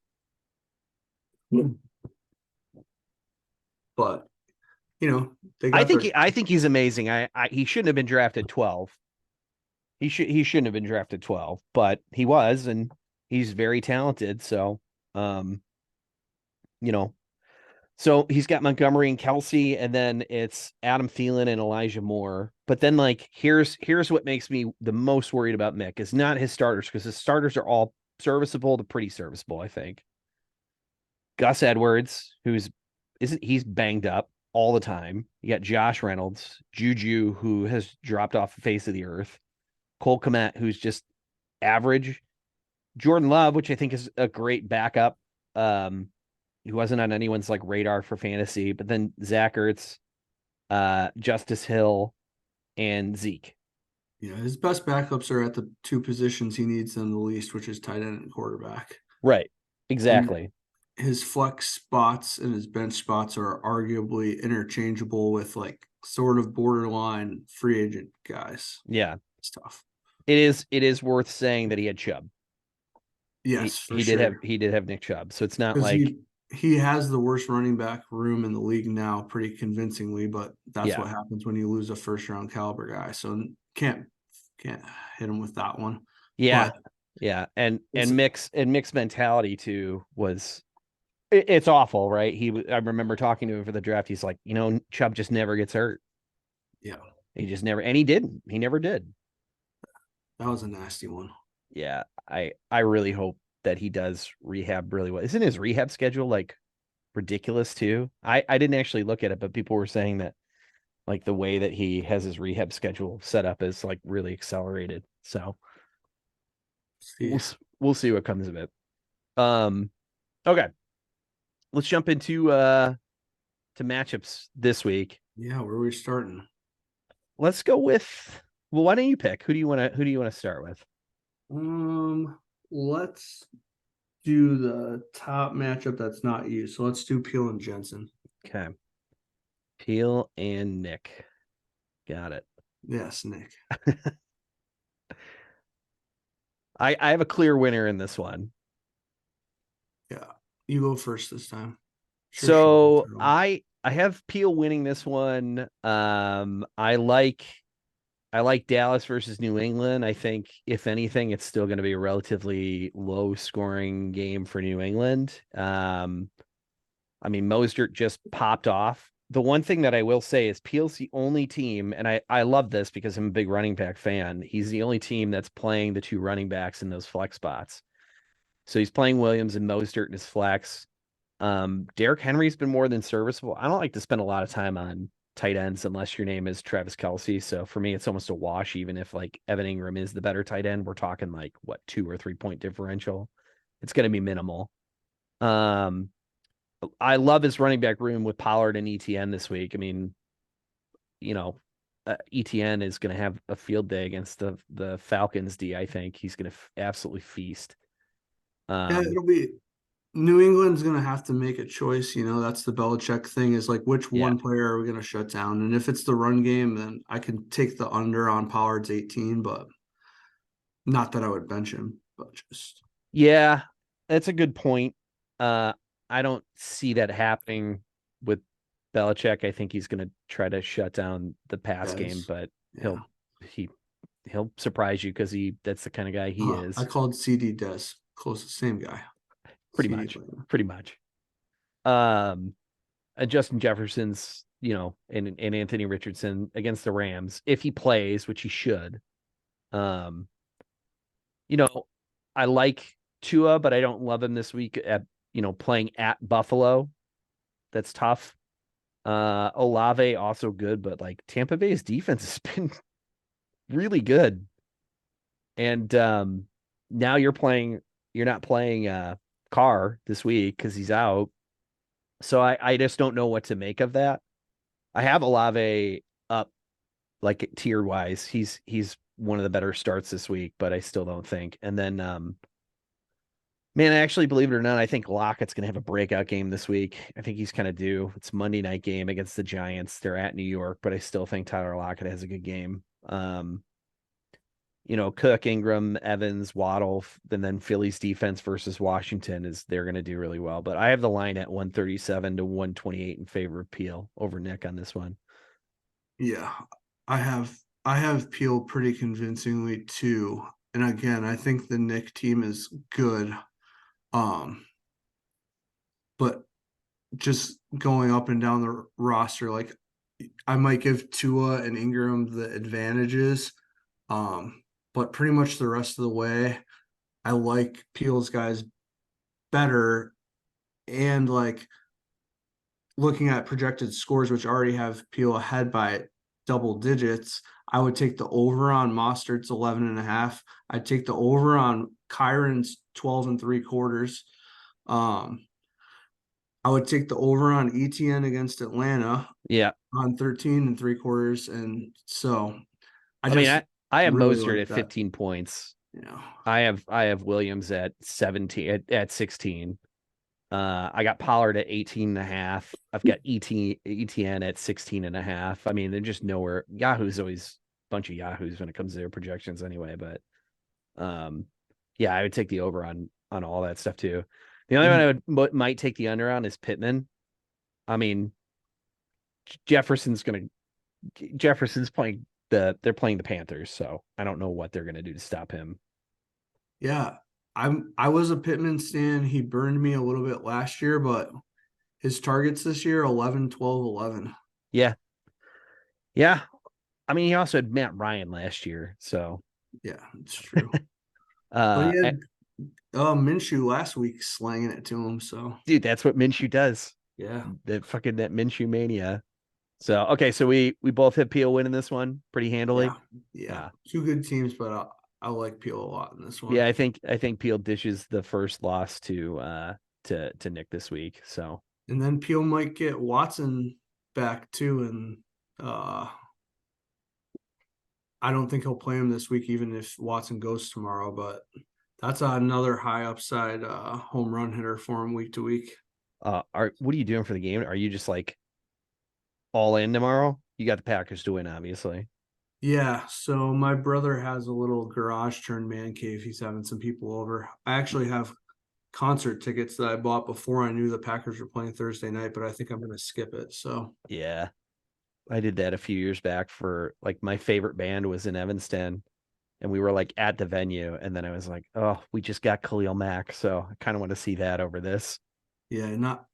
But they got their
I think he's amazing. He shouldn't have been drafted 12. He shouldn't have been drafted 12, but he was, and he's very talented. So um, you know, so he's got Montgomery and Kelsey, and then it's Adam Thielen and Elijah Moore. But then like here's what makes me the most worried about Mick is not his starters, because his starters are all serviceable to pretty serviceable, I think. Gus Edwards, he's banged up all the time. You got Josh Reynolds, Juju, who has dropped off the face of the earth, Cole Kmet, who's just average, Jordan Love, which I think is a great backup, who wasn't on anyone's like radar for fantasy, but then Zach Ertz, Justice Hill, and Zeke.
Yeah, his best backups are at the two positions he needs them the least, which is tight end and quarterback.
Right.
And
Exactly.
his flex spots and his bench spots are arguably interchangeable with like sort of borderline free agent guys.
Yeah.
It's tough.
It is worth saying that he had Chubb.
Yes, for
He did have
sure.
he did have Nick Chubb. So it's not
Because
like
he he has the worst running back room in the league now, pretty convincingly. But that's
Yeah.
what happens when you lose a first round caliber guy. So can't hit him with that one.
Yeah.
But
Yeah.
it's
And mix mentality too was it's awful, right? I remember talking to him for the draft. He's like, Chubb just never gets hurt.
yeah,
He just never, and he didn't. He never did.
that was a nasty one.
Yeah, I really hope that he does rehab really well. Isn't his rehab schedule like ridiculous too? I didn't actually look at it, but people were saying that like the way that he has his rehab schedule set up is like really accelerated. So
See,
we'll see what comes of it. Um, okay, let's jump into to matchups this week.
yeah, where are we starting?
Let's go with well, why don't you pick? Who do you want to start with?
Let's do the top matchup that's not you. So let's do Peel and Jensen.
Okay. Peel and Nick. Got it.
Yes, Nick.
I have a clear winner in this one.
Yeah, you go first this time. Sure, sure.
So I have Peel winning this one. I like Dallas versus New England. I think if anything, it's still going to be a relatively low scoring game for New England. I mean, Mostert just popped off. The one thing that I will say is Peel's the only team, and I love this because I'm a big running back fan. He's the only team that's playing the two running backs in those flex spots. So he's playing Williams and Mostert in his flex. Derrick Henry's been more than serviceable. I don't like to spend a lot of time on tight ends unless your name is Travis Kelce. So for me, it's almost a wash, even if like Evan Ingram is the better tight end. We're talking like what 2 or 3 point differential. It's going to be minimal. Um, I love his running back room with Pollard and ETN this week. I mean, you know, ETN is going to have a field day against the Falcons D. I think he's going to absolutely feast.
Yeah,
Um,
it'll be New England's gonna have to make a choice. That's the Belichick thing is like which
yeah,
one player are we gonna shut down? And if it's the run game, then I can take the under on Pollard's 18, but not that I would bench him, but just
yeah, that's a good point. Uh, I don't see that happening with Belichick. I think he's going to try to shut down the pass game,
guys.
but
Yeah.
he'll he he'll surprise you because that's the kind of guy he
I
is.
called CD Des. Close, same guy.
Pretty
CD
much,
player.
pretty much. Um, and Justin Jefferson's, and Anthony Richardson against the Rams, if he plays, which he should. Um, you know, I like Tua, but I don't love him this week at playing at Buffalo. That's tough. Olave also good, but like Tampa Bay's defense has been really good. And now you're not playing Carr this week because he's out. So I just don't know what to make of that. I have Olave up like tier wise. He's one of the better starts this week, but I still don't think. And then man, actually, believe it or not, I think Lockett's going to have a breakout game this week. I think he's kind of due. It's Monday night game against the Giants. They're at New York, but I still think Tyler Lockett has a good game. Cook, Ingram, Evans, Waddle, and then Philly's defense versus Washington they're going to do really well. But I have the line at 137 to 128 in favor of Peel over Nick on this one.
Yeah. I have I have Peel pretty convincingly too. And again, I think the Nick team is good. Um, but just going up and down the roster, like I might give Tua and Ingram the advantages. Um, but pretty much the rest of the way, I like Peel's guys better. And like looking at projected scores, which already have Peel ahead by double digits, I would take the over on Mostert's 11 and a half. I'd take the over on Kyron's 12 and three quarters. Um, I would take the over on ETN against Atlanta
Yeah.
on 13 and three quarters. And so I
I mean,
just
I have
really
Mostert
like
at
that.
15 points.
You know,
I have Williams at 17 at 16. I got Pollard at 18 and a half. I've got ETN at 16 and a half. I mean, they're just nowhere. Yahoo's always a bunch of Yahoos when it comes to their projections anyway, but yeah, I would take the over on all that stuff too. The only one I might take the under on is Pittman. I mean, Jefferson's gonna Jefferson's playing they're playing the Panthers, so I don't know what they're gonna do to stop him.
Yeah, I was a Pittman stan. He burned me a little bit last year, but his targets this year 11, 12, 11.
Yeah, yeah. I mean, he also had Matt Ryan last year, so
Yeah, it's true. But
uh,
he had Minshew last week slanging it to him. So
dude, that's what Minshew does.
yeah,
That Minshew mania. So okay, so we both hit Peel winning this one pretty handily.
yeah, yeah.
Yeah,
Two good teams, but I like Peel a lot in this
yeah.
one.
I think Peel dishes the first loss to Nick this week. So
And then Peel might get Watson back too, and uh, I don't think he'll play him this week, even if Watson goes tomorrow. But that's another high upside home run hitter for him week to week.
are what are you doing for the game? Are you just like all in tomorrow? You got the Packers to win, obviously.
Yeah, so my brother has a little garage turned man cave. He's having some people over. I actually have concert tickets that I bought before I knew the Packers were playing Thursday night, but I think I'm going to skip it. So,
Yeah, I did that a few years back for like my favorite band was in Evanston, and we were like at the venue, and then I was like, oh, we just got Khalil Mack, so I kind of want to see that over this.
yeah, not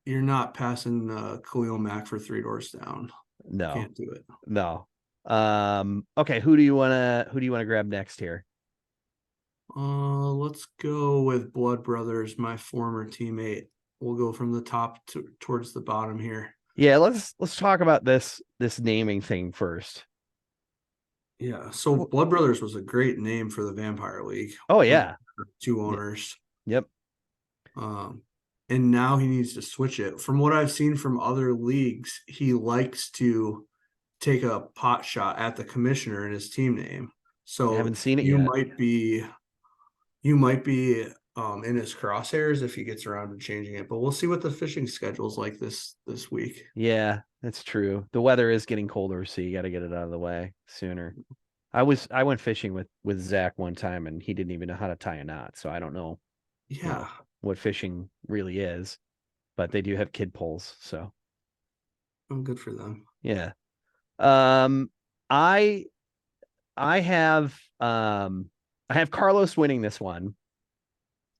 you're not passing Khalil Mack for three doors down.
No,
Can't do it.
no. Okay, who do you want to grab next here?
Let's go with Blood Brothers, my former teammate. We'll go from the top towards the bottom here.
Yeah, let's talk about this naming thing first.
Yeah, so Blood Brothers was a great name for the Vampire League
Oh
when
yeah.
two
Yep.
owners.
Yep.
Um, and now he needs to switch it. From what I've seen from other leagues, he likes to take a pot shot at the commissioner and his team name.
I haven't
So
seen it yet.
you might be in his crosshairs if he gets around to changing it. But we'll see what the fishing schedule's like this week.
Yeah, that's true. The weather is getting colder, so you got to get it out of the way sooner. I went fishing with Zach one time, and he didn't even know how to tie a knot, so I don't know, you
Yeah,
know, what fishing really is, but they do have kid poles, so
I'm good for them.
yeah. Um, I I have I have Carlos winning this one.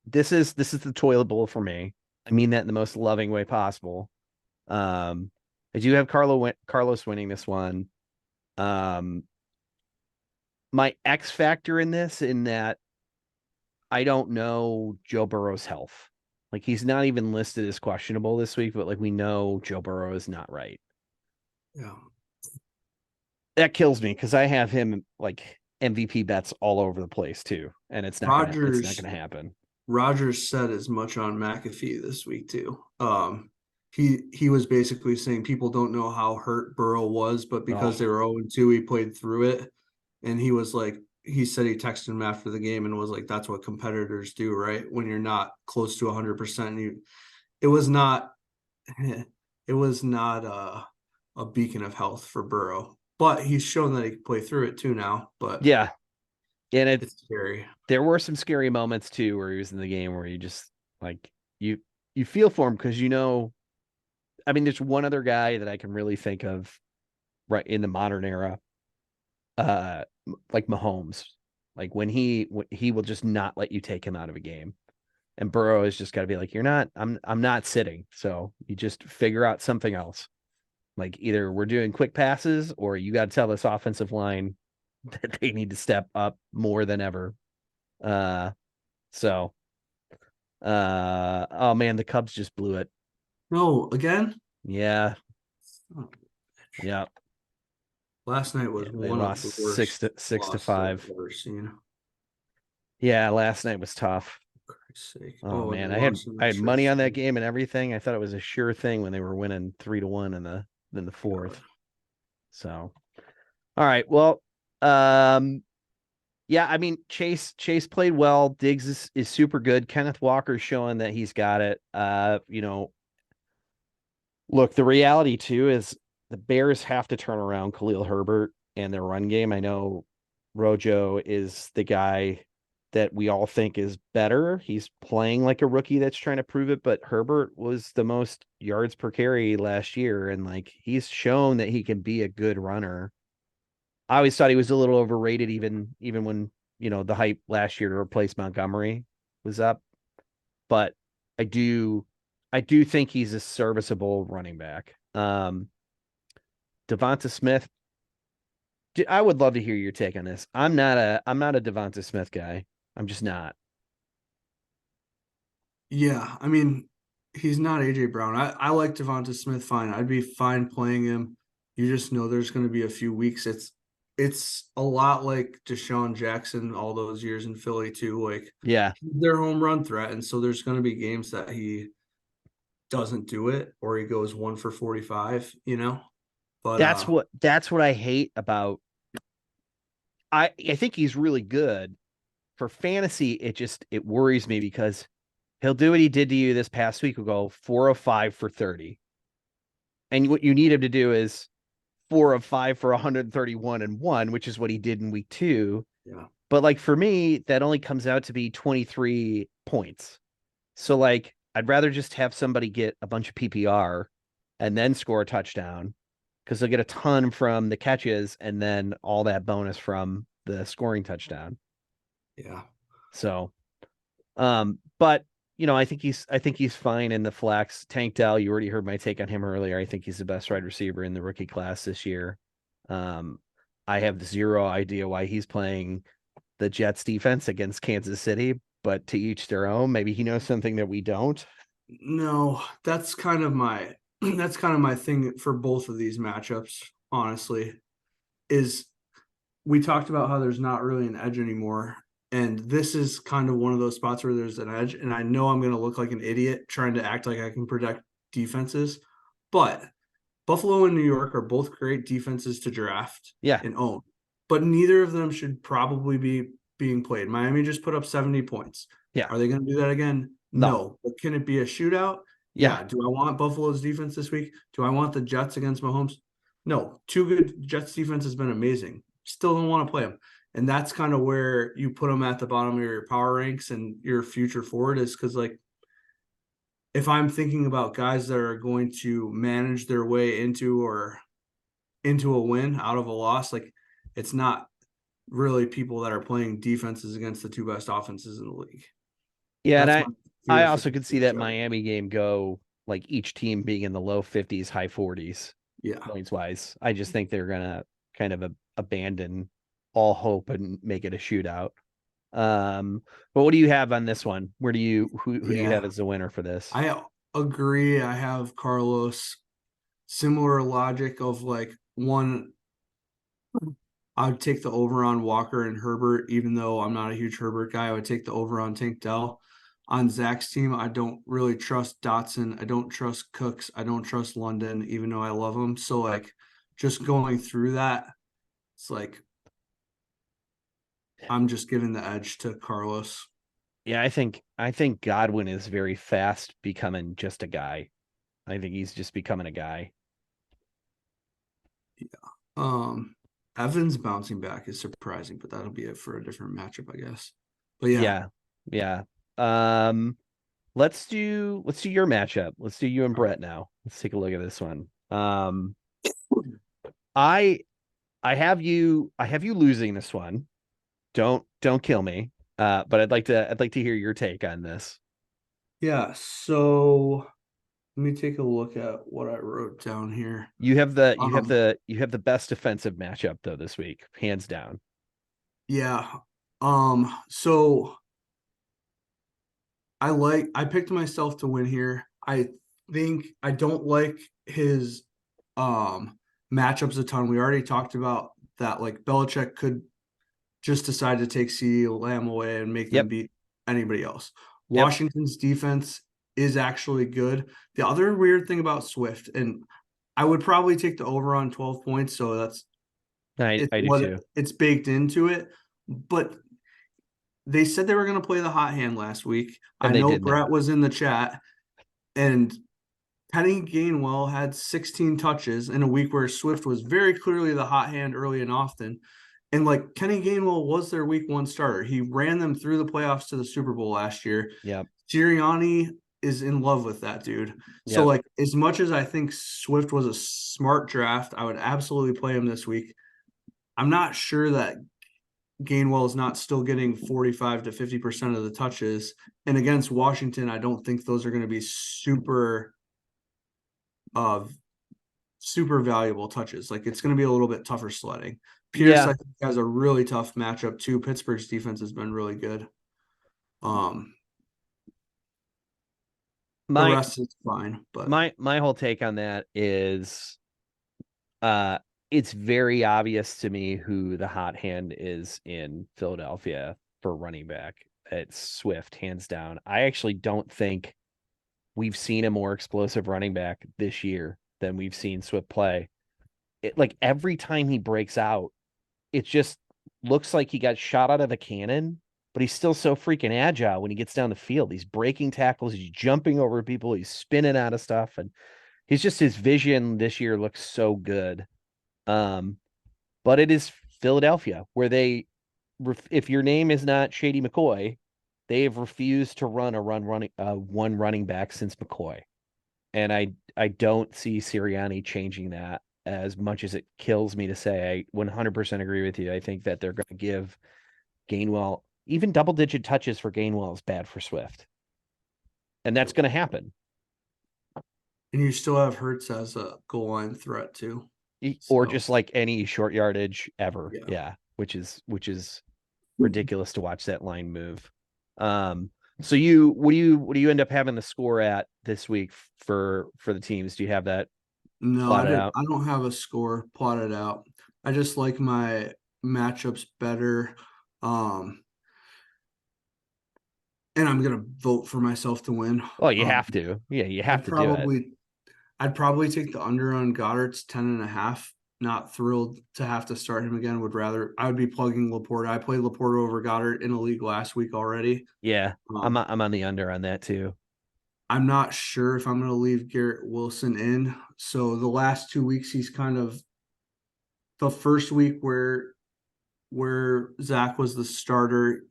This is the toilet bowl for me. I mean that in the most loving way possible. Um, I do have Carlos winning this one. Um, my X factor in this, in that I don't know Joe Burrow's health. Like he's not even listed as questionable this week, but like we know Joe Burrow is not right.
Yeah.
That kills me because I have him like MVP bets all over the place too, and it's not
Rogers
gonna happen.
Rogers said as much on McAfee this week too. He was basically saying people don't know how hurt Burrow was, but because
Oh
they were 0-2, he played through it. And he was like, he said he texted him after the game and was like, "That's what competitors do, right? When you're not close to 100%." It was not, it was not a beacon of health for Burrow, but he's shown that he can play through it too now. But
yeah, and
it's scary.
there were some scary moments too where he was in the game where you just like you you feel for him because you know. I mean, there's one other guy that I can really think of right in the modern era, uh, like Mahomes. Like when he will just not let you take him out of a game. And Burrow has just got to be like, you're not, I'm not sitting. So you just figure out something else. Like either we're doing quick passes or you got to tell this offensive line that they need to step up more than ever. Uh, so, oh man, the Cubs just blew it.
No, again.
Yeah.
Oh,
Yeah.
last night
Yeah.
was
They
one of
lost
the worst
six to
losses I've
five.
ever seen.
Yeah. Last night was tough.
For Christ's sake.
Oh
Oh, and
man.
they lost in
I
the
had money on that
stretch.
game and everything. I thought it was a sure thing when they were winning 3-1 in the
God.
fourth. So, all right. Well, um, yeah, I mean Chase played well. Diggs is super good. Kenneth Walker's showing that he's got it. Look, the reality too is the Bears have to turn around Khalil Herbert and their run game. I know Rojo is the guy that we all think is better. He's playing like a rookie that's trying to prove it, but Herbert was the most yards per carry last year, and like he's shown that he can be a good runner. I always thought he was a little overrated, even when the hype last year to replace Montgomery was up. But I do I do think he's a serviceable running back. Devonta Smith, I would love to hear your take on this. I'm not a Devonta Smith guy. I'm just not.
Yeah, I mean, he's not AJ Brown. I like Devonta Smith fine. I'd be fine playing him. You just know there's going to be a few weeks. It's a lot like Deshaun Jackson all those years in Philly too. Like
Yeah.
he's their home run threat, and so there's going to be games that he doesn't do it or he goes 1 for 45. But
That's what I hate about I think he's really good. For fantasy, it worries me because he'll do what he did to you this past week. He'll go 4 of 5 for 30. And what you need him to do is 4 of 5 for 131 and one, which is what he did in week 2.
yeah,
But like for me, that only comes out to be 23 points. So like I'd rather just have somebody get a bunch of PPR and then score a touchdown because they'll get a ton from the catches and then all that bonus from the scoring touchdown.
yeah,
So but I think he's fine in the flex. Tank Dell, you already heard my take on him earlier. I think he's the best wide receiver in the rookie class this year. Um, I have zero idea why he's playing the Jets defense against Kansas City, but to each their own. Maybe he knows something that we don't.
no, that's kind of my that's kind of my thing for both of these matchups. Honestly, is we talked about how there's not really an edge anymore. And this is kind of one of those spots where there's an edge. And I know I'm going to look like an idiot trying to act like I can protect defenses. But Buffalo and New York are both great defenses to draft
Yeah,
and own. But neither of them should probably be being played. Miami just put up 70 points.
yeah,
Are they going to do that again?
no,
No. But can it be a shootout?
yeah,
Yeah. Do I want Buffalo's defense this week? Do I want the Jets against Mahomes? No. Two good Jets defense has been amazing. Still don't want to play them. And that's kind of where you put them at the bottom of your power ranks and your future forward is because, like, if I'm thinking about guys that are going to manage their way into a win out of a loss, like it's not really people that are playing defenses against the two best offenses in the league.
yeah. And
That's
I
my
I
fear for
also
the
could see that
future.
Miami game go like each team being in the low 50s, high 40s
Yeah.
points wise. I just think they're gonna kind of abandon all hope and make it a shootout. But what do you have on this one? Who do you have
Yeah.
as the winner for this?
I agree. I have Carlos similar logic of like one I would take the over on Walker and Herbert, even though I'm not a huge Herbert guy. I would take the over on Tank Dell. On Zach's team, I don't really trust Dotson. I don't trust Cooks. I don't trust London, even though I love him. So, like, just going through that, it's like I'm just giving the edge to Carlos.
Yeah, I think Godwin is very fast becoming just a guy. I think he's just becoming a guy.
Um, Evans bouncing back is surprising, but that'll be it for a different matchup, I guess. But yeah,
Yeah. Yeah. Um let's do your matchup. Let's do you and
all right.
Brett now. Let's take a look at this one. I I have you losing this one. Don't kill me. But I'd like to hear your take on this.
Yeah, so let me take a look at what I wrote down here.
You have the you have
Um,
the you have the best defensive matchup though this week, hands down.
yeah. So I picked myself to win here. I think I don't like his matchups a ton. We already talked about that. Like Belichick could just decide to take CeeDee Lamb away and make them
Yep.
beat anybody else.
Yep.
Washington's defense is actually good. The other weird thing about Swift, and I would probably take the over on 12 points, so that's
I
it's
I do
what
too.
it's baked into it. But they said they were going to play the hot hand last week. I
And they
know
did
Brett
not.
was in the chat, and Penny Gainwell had 16 touches in a week where Swift was very clearly the hot hand early and often. And like Kenny Gainwell was their week one starter. He ran them through the playoffs to the Super Bowl last year.
Yep.
Sirianni is in love with that dude. So
Yep.
like as much as I think Swift was a smart draft, I would absolutely play him this week. I'm not sure that Gainwell is not still getting 45 to 50% of the touches. And against Washington, I don't think those are going to be uh super valuable touches. Like it's going to be a little bit tougher sledding. Pierce,
Yeah.
I think, has a really tough matchup too. Pittsburgh's defense has been really good. Um, the
My
rest is fine, but
my whole take on that is uh it's very obvious to me who the hot hand is in Philadelphia for running back. It's Swift, hands down. I actually don't think we've seen a more explosive running back this year than we've seen Swift play. Like every time he breaks out, it just looks like he got shot out of a cannon, but he's still so freaking agile when he gets down the field. He's breaking tackles, he's jumping over people, he's spinning out of stuff, and his vision this year looks so good. Um, but it is Philadelphia where if your name is not Shady McCoy, they have refused to run one running back since McCoy, and I don't see Sirianni changing that. As much as it kills me to say, I 100% agree with you. I think that they're going to give Gainwell even double-digit touches for Gainwell is bad for Swift, and that's going to happen.
and you still have Hurts as a goal line threat too.
Or
So
just like any short yardage ever.
yeah.
Yeah, which is ridiculous to watch that line move. Um, so what do you end up having the score at this week for the teams? Do you have that
No, I
plotted
didn't.
out?
I don't have a score plotted out. I just like my matchups better. Um, and I'm gonna vote for myself to win.
Well, you
Um,
have to. Yeah, you have
I'd
to do it.
probably I'd probably take the under on Goddard's 10.5. Not thrilled to have to start him again. I would be plugging Laporta. I played Laporta over Goddard in a league last week already.
Yeah, I'm
Um,
I'm on the under on that too.
I'm not sure if I'm going to leave Garrett Wilson in. So the last 2 weeks, he's kind of the first week where Zach was the starter.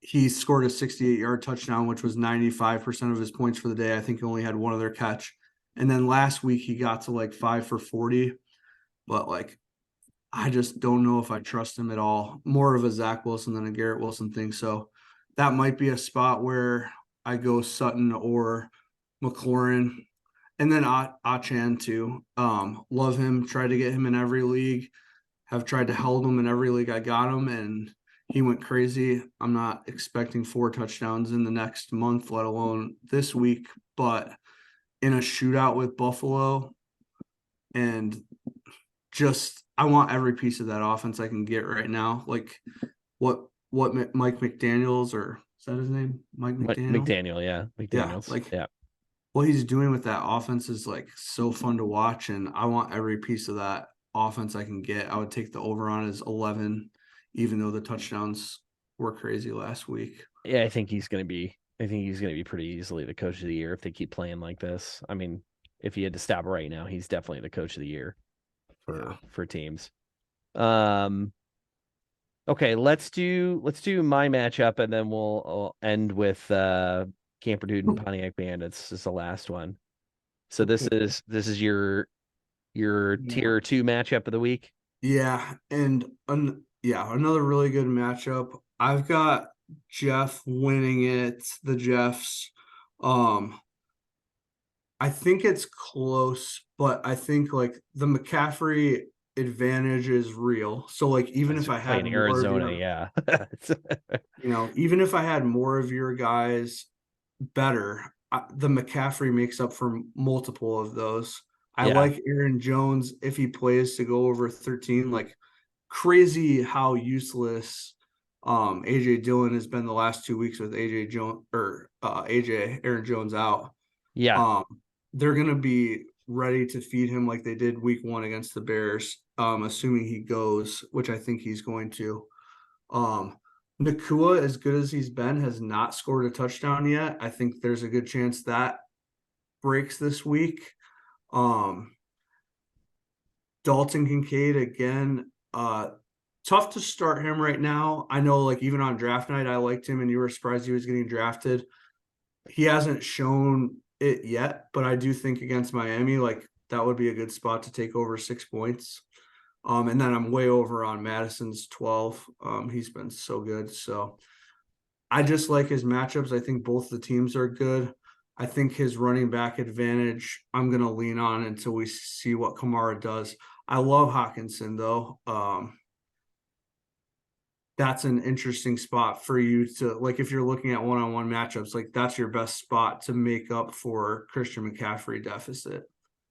He scored a 68-yard touchdown, which was 95% of his points for the day. I think he only had one other catch. And then last week he got to like 5 for 40, but like I just don't know if I trust him at all. More of a Zach Wilson than a Garrett Wilson thing. So that might be a spot where I go Sutton or McLaurin. And then Achan too. Love him. Tried to get him in every league. Have tried to hold him in every league I got him, and he went crazy. I'm not expecting 4 touchdowns in the next month, let alone this week. But in a shootout with Buffalo, and just I want every piece of that offense I can get right now. Like what Mike McDaniels, or is that his name? Mike McDaniel?
McDaniel, yeah,
Yeah,
McDaniel's,
like
yeah,
what he's doing with that offense is like so fun to watch, and I want every piece of that offense I can get. I would take the over on his 11, even though the touchdowns were crazy last week.
yeah. I think he's gonna be pretty easily the coach of the year if they keep playing like this. I mean, if he had to stop right now, he's definitely the coach of the year
Yeah.
for teams. Um, okay, let's do my matchup, and then we'll end with Camper Dude and Pontiac Bandits. This is the last one. So this
Okay.
is this is your
Yeah.
tier two matchup of the week.
Yeah, and yeah, another really good matchup. I've got Jeff winning it, the Jeffs. Um, I think it's close, but I think like the McCaffrey advantage is real. So like even
As
if
you're
I had
playing
more of
Arizona,
your,
yeah.
even if I had more of your guys better, the McCaffrey makes up for multiple of those. I
Yeah.
like Aaron Jones if he plays to go over 13. Like crazy how useless AJ Dillon has been the last 2 weeks with AJ Jones or AJ Aaron Jones out.
Yeah.
Um, they're gonna be ready to feed him like they did week one against the Bears, assuming he goes, which I think he's going to. Um, Nakua, as good as he's been, has not scored a touchdown yet. I think there's a good chance that breaks this week. Um, Dalton Kincaid again. tough to start him right now. I know, like, even on draft night, I liked him, and you were surprised he was getting drafted. He hasn't shown it yet, but I do think against Miami, like, that would be a good spot to take over 6 points. And then I'm way over on Madison's 12. He's been so good. So I just like his matchups. I think both the teams are good. I think his running back advantage, I'm going to lean on until we see what Kamara does. I love Hawkinson, though. That's an interesting spot for you to, like, if you're looking at one-on-one matchups, like, that's your best spot to make up for Christian McCaffrey deficit.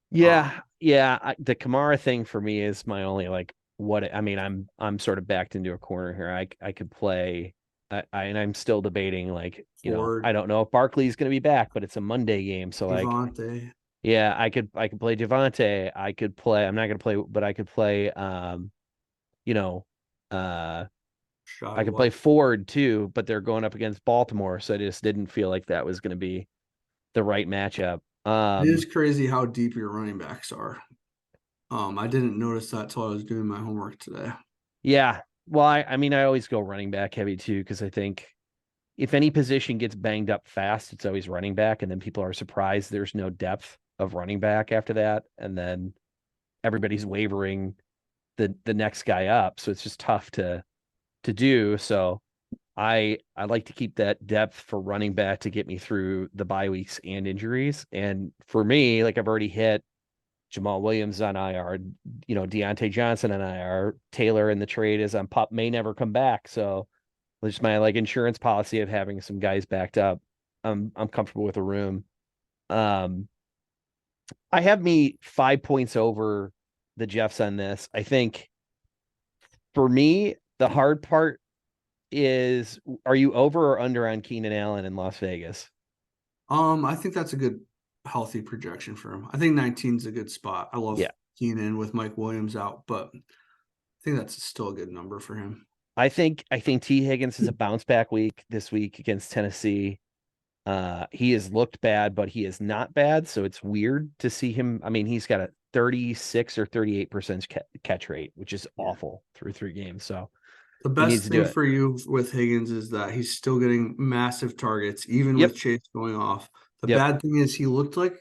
Yeah, yeah. The Kamara thing for me is my only like what I mean. I'm sort of backed into a corner here. I could play. And I'm still debating like I
Ford,
don't know if Barkley's going to be back, but it's a Monday game, so like
Devontae,
yeah, I could play Devontae. I could play. I'm not going to play, but I could play. You know, uh, I
Shad
could play
White.
Ford too, but they're going up against Baltimore, so I just didn't feel like that was going to be the right matchup.
It is crazy how deep your running backs are. I didn't notice that till I was doing my homework today.
Yeah. Well, I mean, I always go running back heavy too, because I think if any position gets banged up fast, it's always running back. And then people are surprised there's no depth of running back after that. And then everybody's wavering the next guy up. So it's just tough to do. So I like to keep that depth for running back to get me through the bye weeks and injuries. And for me, like I've already hit Jamal Williams on IR, Deontay Johnson on IR, Taylor in the trade is on pup, may never come back. So just my like insurance policy of having some guys backed up. I'm comfortable with the room. Um, I have me 5 points over the Jeffs on this. I think for me, the hard part is are you over or under on Keenan Allen in Las Vegas?
I think that's a good healthy projection for him. I think 19 is a good spot. I love
Yeah.
Keenan with Mike Williams out, but I think that's still a good number for him.
I think T. Higgins is a bounce back week this week against Tennessee. He has looked bad, but he is not bad. So it's weird to see him. I mean, he's got a 36 or 38% catch rate, which is
Yeah.
awful through 3 games. So
The
he needs
best
to do
thing
it.
for you with Higgins is that he's still getting massive targets, even
Yep.
with Chase going off. The
Yep.
bad thing is he looked like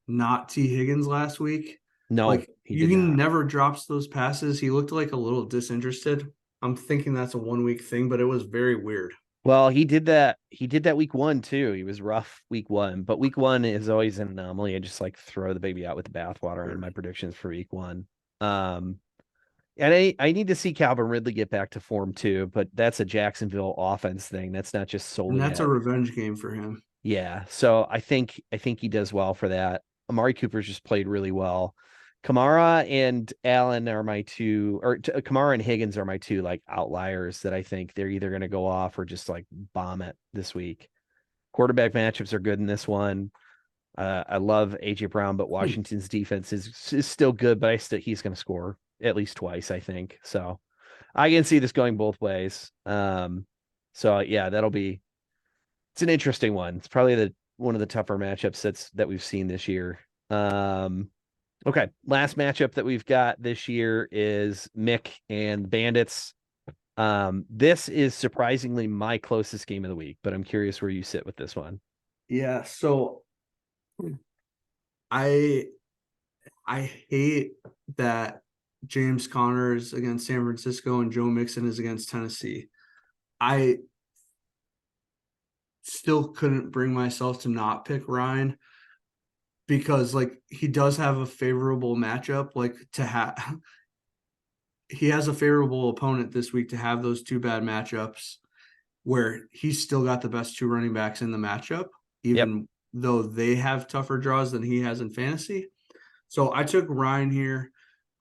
not T. Higgins last week.
No,
Like
he did
he
not.
never drops those passes. He looked like a little disinterested. I'm thinking that's a 1 week thing, but it was very weird.
Well, he did that. He did that week one too. He was rough week one, but week one is always an anomaly. I just like throw the baby out with the bathwater on
Sure.
my predictions for week one. Um, and I need to see Calvin Ridley get back to form too, but that's a Jacksonville offense thing. That's not just
And
solely
that's a
at
revenge game for him.
yeah. So I think he does well for that. Amari Cooper's just played really well. Kamara and Allen are my two, or Kamara and Higgins are my two like outliers that I think they're either going to go off or just like bomb it this week. Quarterback matchups are good in this one. I love AJ Brown, but Washington's defense is still good, but he's going to score at least twice, I think. So I can see this going both ways. So yeah, it's an interesting one. It's probably the one of the tougher matchups that we've seen this year. Um, okay, last matchup that we've got this year is Mick and Bandits. This is surprisingly my closest game of the week, but I'm curious where you sit with this one.
Yeah, so I I hate that James Conner is against San Francisco and Joe Mixon is against Tennessee. I still couldn't bring myself to not pick Ryan because like he does have a favorable matchup like to have he has a favorable opponent this week to have those two bad matchups where he's still got the best two running backs in the matchup
Yep.
even though they have tougher draws than he has in fantasy. So I took Ryan here.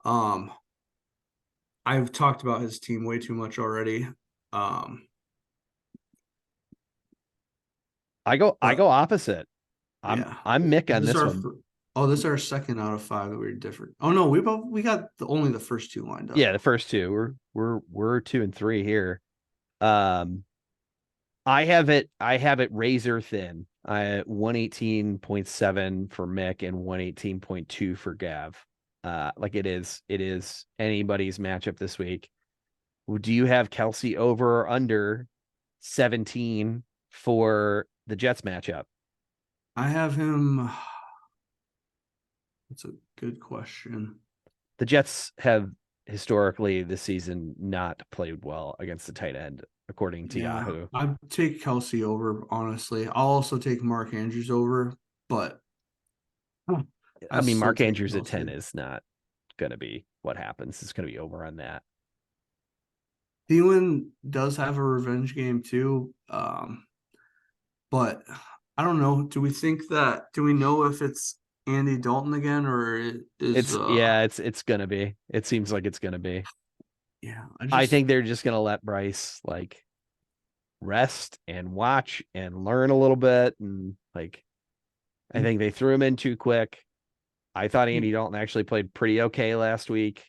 Um I've talked about his team way too much already. Um
I
but
go opposite. I'm
yeah.
I'm Mick on
This is
this
our
one.
this is our second out of five that we're different. Oh no, we got only the first two lined up.
Yeah, the first two. We're 2 and 3 here. Um, I have it razor thin. I 118.7 for Mick and 118.2 for Gav. Like it is anybody's matchup this week. Do you have Kelsey over or under 17 for the Jets matchup?
I have him. That's a good question.
The Jets have historically this season not played well against the tight end, according to
Yeah,
Yahoo.
I'd take Kelsey over, honestly. I'll also take Mark Andrews over, but
I
I'd
mean,
still
Mark
take
Andrews at 10
Kelsey.
is not going to be what happens. It's going to be over on that.
Thielen does have a revenge game too. But I don't know. Do we know if it's Andy Dalton again or it is
It's going to be. It seems like it's going to be.
yeah,
I think they're just going to let Bryce like rest and watch and learn a little bit. And like, I think they threw him in too quick. I thought Andy Dalton actually played pretty okay last week.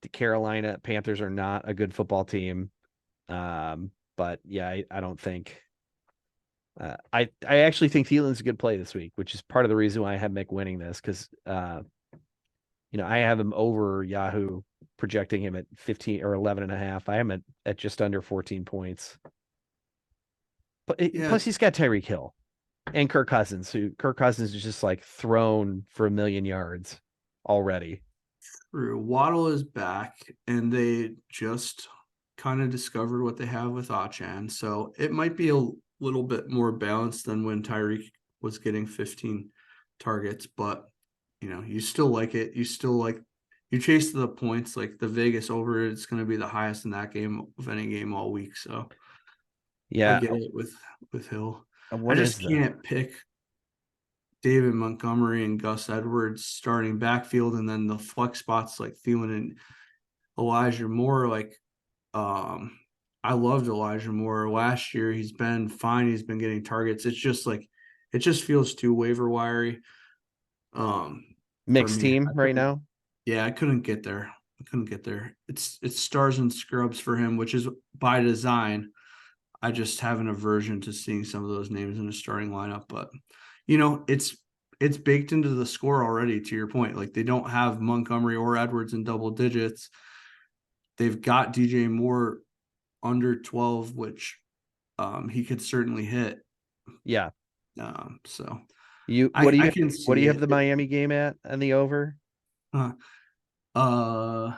The Carolina Panthers are not a good football team. But yeah, I don't think I actually think Thielen's a good play this week, which is part of the reason why I have Mick winning this because I have him over Yahoo projecting him at 15 or 11 and a half. I am at just under 14 points. But
yeah,
plus he's got Tyreek Hill and Kirk Cousins, who Kirk Cousins is just like thrown for a million yards already.
true. Waddle is back and they just kind of discovered what they have with Achan. So it might be a little bit more balanced than when Tyreek was getting 15 targets, but you still like it. You still like you chase the points like the Vegas over. It's going to be the highest in that game of any game all week. So I
Yeah.
get it with Hill. I
What is
just
the
can't pick David Montgomery and Gus Edwards starting backfield, and then the flex spots like Thielen and Elijah Moore. Um, I loved Elijah Moore last year. He's been fine. He's been getting targets. It's just it just feels too waiver wiry. Um, for
mixed
me,
team right now?
yeah, I couldn't get there. I couldn't get there. It's stars and scrubs for him, which is by design. I just have an aversion to seeing some of those names in a starting lineup, but it's baked into the score already. To your point, like they don't have Montgomery or Edwards in double digits. They've got DJ Moore under 12, which he could certainly hit.
Yeah.
So
You
I can
what do
see
you have
it.
the Miami game at and the over?
Uh, uh,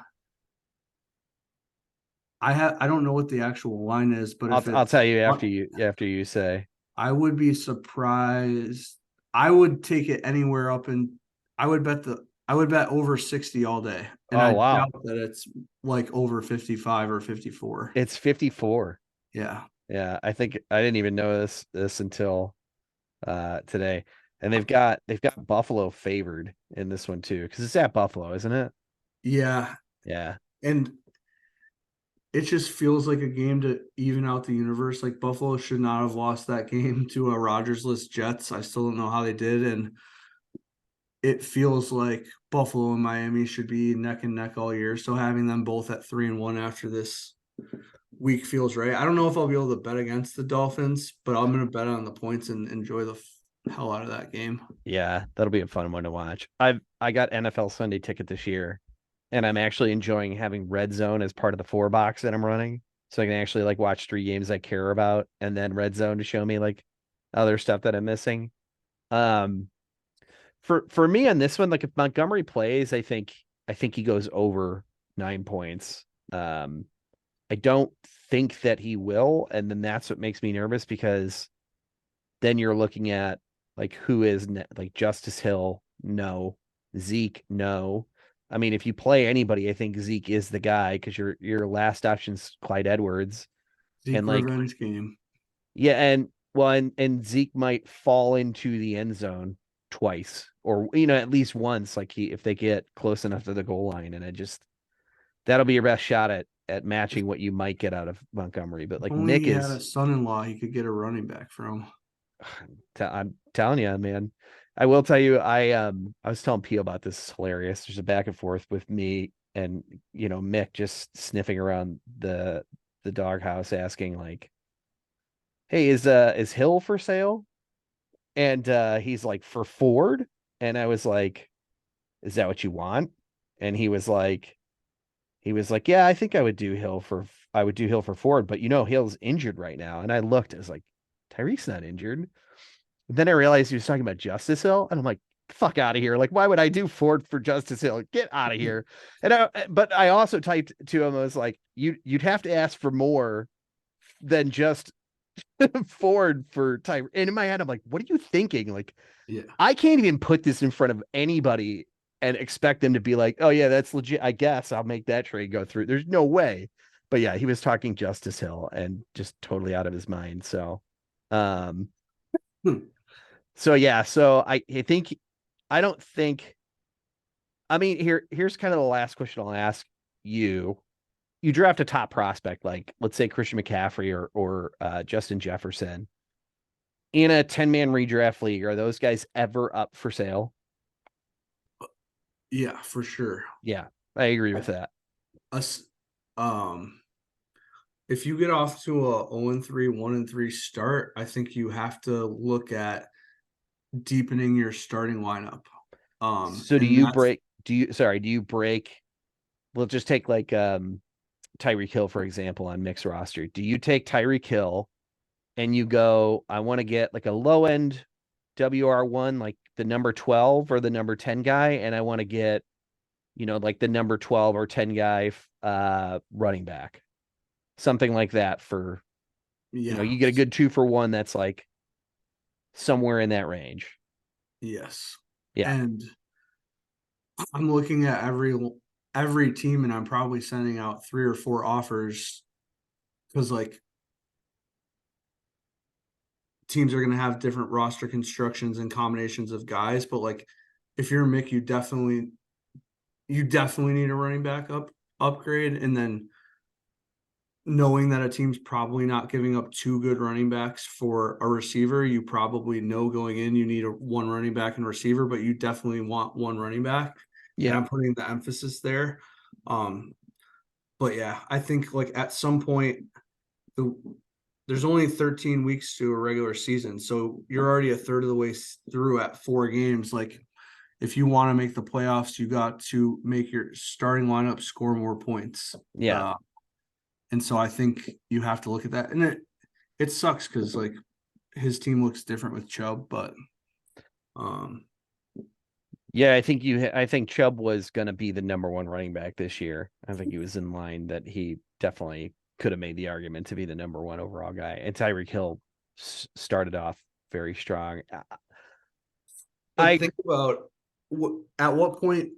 I don't know what the actual line is, but if
I'll tell
it's
you after you say.
I would be surprised. I would take it anywhere up and I would bet over 60 all day. And
Oh
I
wow.
doubt that it's like over 55 or 54.
It's 54.
Yeah.
Yeah, I think I didn't even know this until today. And they've got Buffalo favored in this one too, because it's at Buffalo, isn't it?
Yeah.
Yeah.
And it just feels like a game to even out the universe. Like Buffalo should not have lost that game to a Rodgers-less Jets. I still don't know how they did. And it feels like Buffalo and Miami should be neck and neck all year. So having them both at 3-1 after this week feels right. I don't know if I'll be able to bet against the Dolphins, but I'm going to bet on the points and enjoy the hell out of that game.
Yeah, that'll be a fun one to watch. I got NFL Sunday ticket this year, and I'm actually enjoying having Red Zone as part of the 4 box that I'm running. So I can actually like watch 3 games I care about and then Red Zone to show me like other stuff that I'm missing. Um for me on this one, like if Montgomery plays, I think he goes over 9 points. I don't think that he will, and then that's what makes me nervous because then you're looking at like who is like Justice Hill, no. Zeke, no. I mean, if you play anybody, I think Zeke is the guy because your last option's Clyde Edwards. And
Zeke
like,
revenge game.
yeah, and well, and Zeke might fall into the end zone twice, or at least once, like if they get close enough to the goal line, and that'll be your best shot at
If
matching what you might get out of Montgomery. But like
only
Nick
he had a
is
son-in-law he could get a running back from.
I'm telling you, man. I will tell you, I was telling P about this. It's hilarious. There's a back and forth with me and Mick just sniffing around the doghouse, asking like, "Hey, is Hill for sale?" And he's like, "For Ford," and I was like, "Is that what you want?" And he was like, he was like, yeah, I think I would do Hill for forward, but Hill's injured right now. And I looked, I was like, Tyreek's not injured. Then I realized he was talking about Justice Hill, and I'm like, fuck out of here. Like, why would I do Ford for Justice Hill? Get out of here. But I also typed to him, I was like, you'd have to ask for more than just Ford for Tyreek. And in my head, I'm like, what are you thinking? Like,
Yeah.
I can't even put this in front of anybody and expect them to be like, oh yeah, that's legit. I guess I'll make that trade go through. There's no way. But yeah, he was talking Justice Hill and just totally out of his mind. Um,
Hmm.
so yeah, so I think I don't think I mean here's kind of the last question I'll ask you. You draft a top prospect like let's say Christian McCaffrey or Justin Jefferson in a 10-man redraft league. Are those guys ever up for sale?
Yeah, for sure.
Yeah, I agree with that.
Us, um, if you get off to a 0-3, 1-3 start, I think you have to look at deepening your starting lineup.
So
And that's
do you break we'll just take like Tyreek Hill for example on mixed roster. Do you take Tyreek Hill and you go, I want to get like a low end WR1, like the number 12 or the number 10 guy, and I want to get, like the number 12 or 10 guy running back. Something like that for,
yeah,
you get a good 2-for-1 that's like somewhere in that range.
yes.
Yeah.
And I'm looking at every team, and I'm probably sending out 3 or 4 offers because like teams are going to have different roster constructions and combinations of guys. But like if you're Mick, you definitely need a running back upgrade, and then knowing that a team's probably not giving up 2 good running backs for a receiver, you probably know going in you need one running back and receiver, but you definitely want one running back. And
Yeah.
I'm putting the emphasis there. Um, but yeah, I think like at some point the there's only 13 weeks to a regular season, so you're already a third of the way through at 4 games. Like if you want to make the playoffs, you got to make your starting lineup score more points.
Yeah.
And so I think you have to look at that. And it sucks because like his team looks different with Chubb, but um
Yeah, I think Chubb was going to be the number one running back this year. I think he was in line that he definitely could have made the argument to be the number one overall guy. And Tyreek Hill started off very strong.
but
I
think about at what point,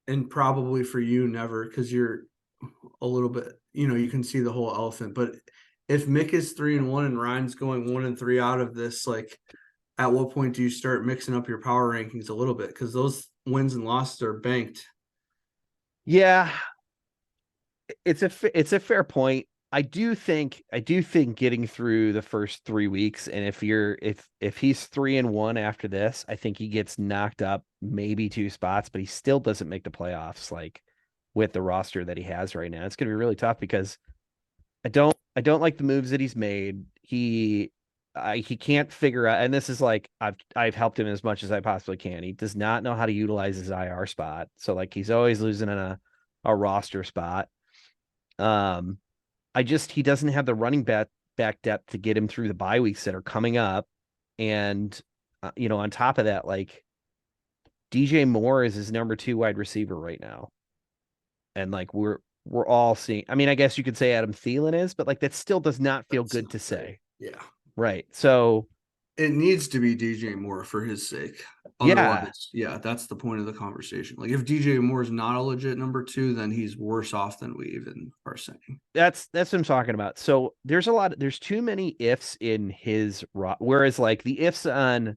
and probably for you never, because you're a little bit, you can see the whole elephant. But if Mick is 3-1 and Ryan's going 1-3 out of this, like at what point do you start mixing up your power rankings a little bit? Because those wins and losses are banked.
Yeah, it's a fair point. I do think getting through the first 3 weeks, and if he's 3-1 after this, I think he gets knocked up maybe 2 spots, but he still doesn't make the playoffs like with the roster that he has right now. It's gonna be really tough because I don't like the moves that he's made. He can't figure out, and this is like I've helped him as much as I possibly can. He does not know how to utilize his IR spot. So like he's always losing in a roster spot. Um he doesn't have the running back depth to get him through the bye weeks that are coming up. And on top of that, like DJ Moore is his number 2 wide receiver right now. And like we're all seeing, I mean, I guess you could say Adam Thielen is, but like that still does not feel
That's
good
not
to
great.
say.
Yeah.
Right. So
It needs to be DJ Moore for his sake.
yeah,
Otherwise, yeah, that's the point of the conversation. Like if DJ Moore is not a legit number 2, then he's worse off than we even are saying.
that's what I'm talking about. So there's too many ifs in his whereas like the ifs on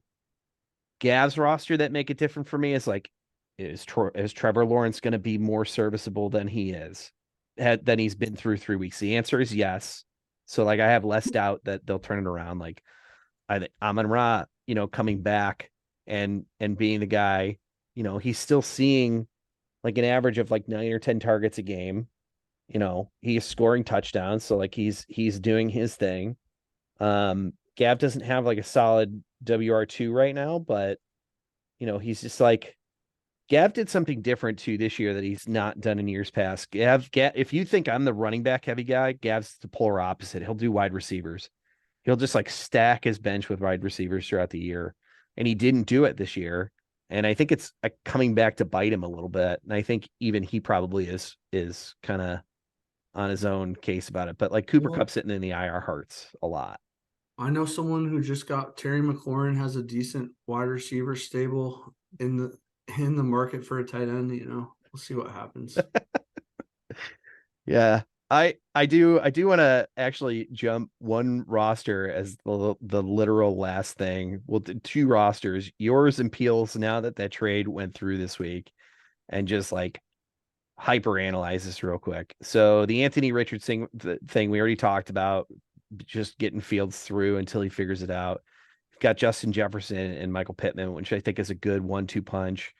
Gav's roster that make it different for me is like, is Trevor Lawrence going to be more serviceable than than he's been through 3 weeks? The answer is yes. So like I have less doubt that they'll turn it around. Like I think Amon Ra, coming back and being the guy, he's still seeing like an average of like 9 or 10 targets a game. He's scoring touchdowns, so like he's doing his thing. Gav doesn't have like a solid WR2 right now, but he's just like Gav did something different too this year that he's not done in years past. Gav, if you think I'm the running back heavy guy, Gav's the polar opposite. He'll do wide receivers. He'll just like stack his bench with wide receivers throughout the year. And he didn't do it this year. And I think it's coming back to bite him a little bit. And I think even he probably is kind of on his own case about it. But like Cooper
Well,
Cup sitting in the IR hurts a lot.
I know someone who just got Terry McLaurin has a decent wide receiver stable in the market for a tight end. We'll see what happens.
Yeah. I do want to actually jump one roster as the literal last thing. Well, two rosters, yours and Peel's, now that that trade went through this week, and just like hyper analyze this real quick. So the Anthony Richardson thing we already talked about, just getting Fields through until he figures it out. You've got Justin Jefferson and Michael Pittman, which I think is a good 1-2 punch.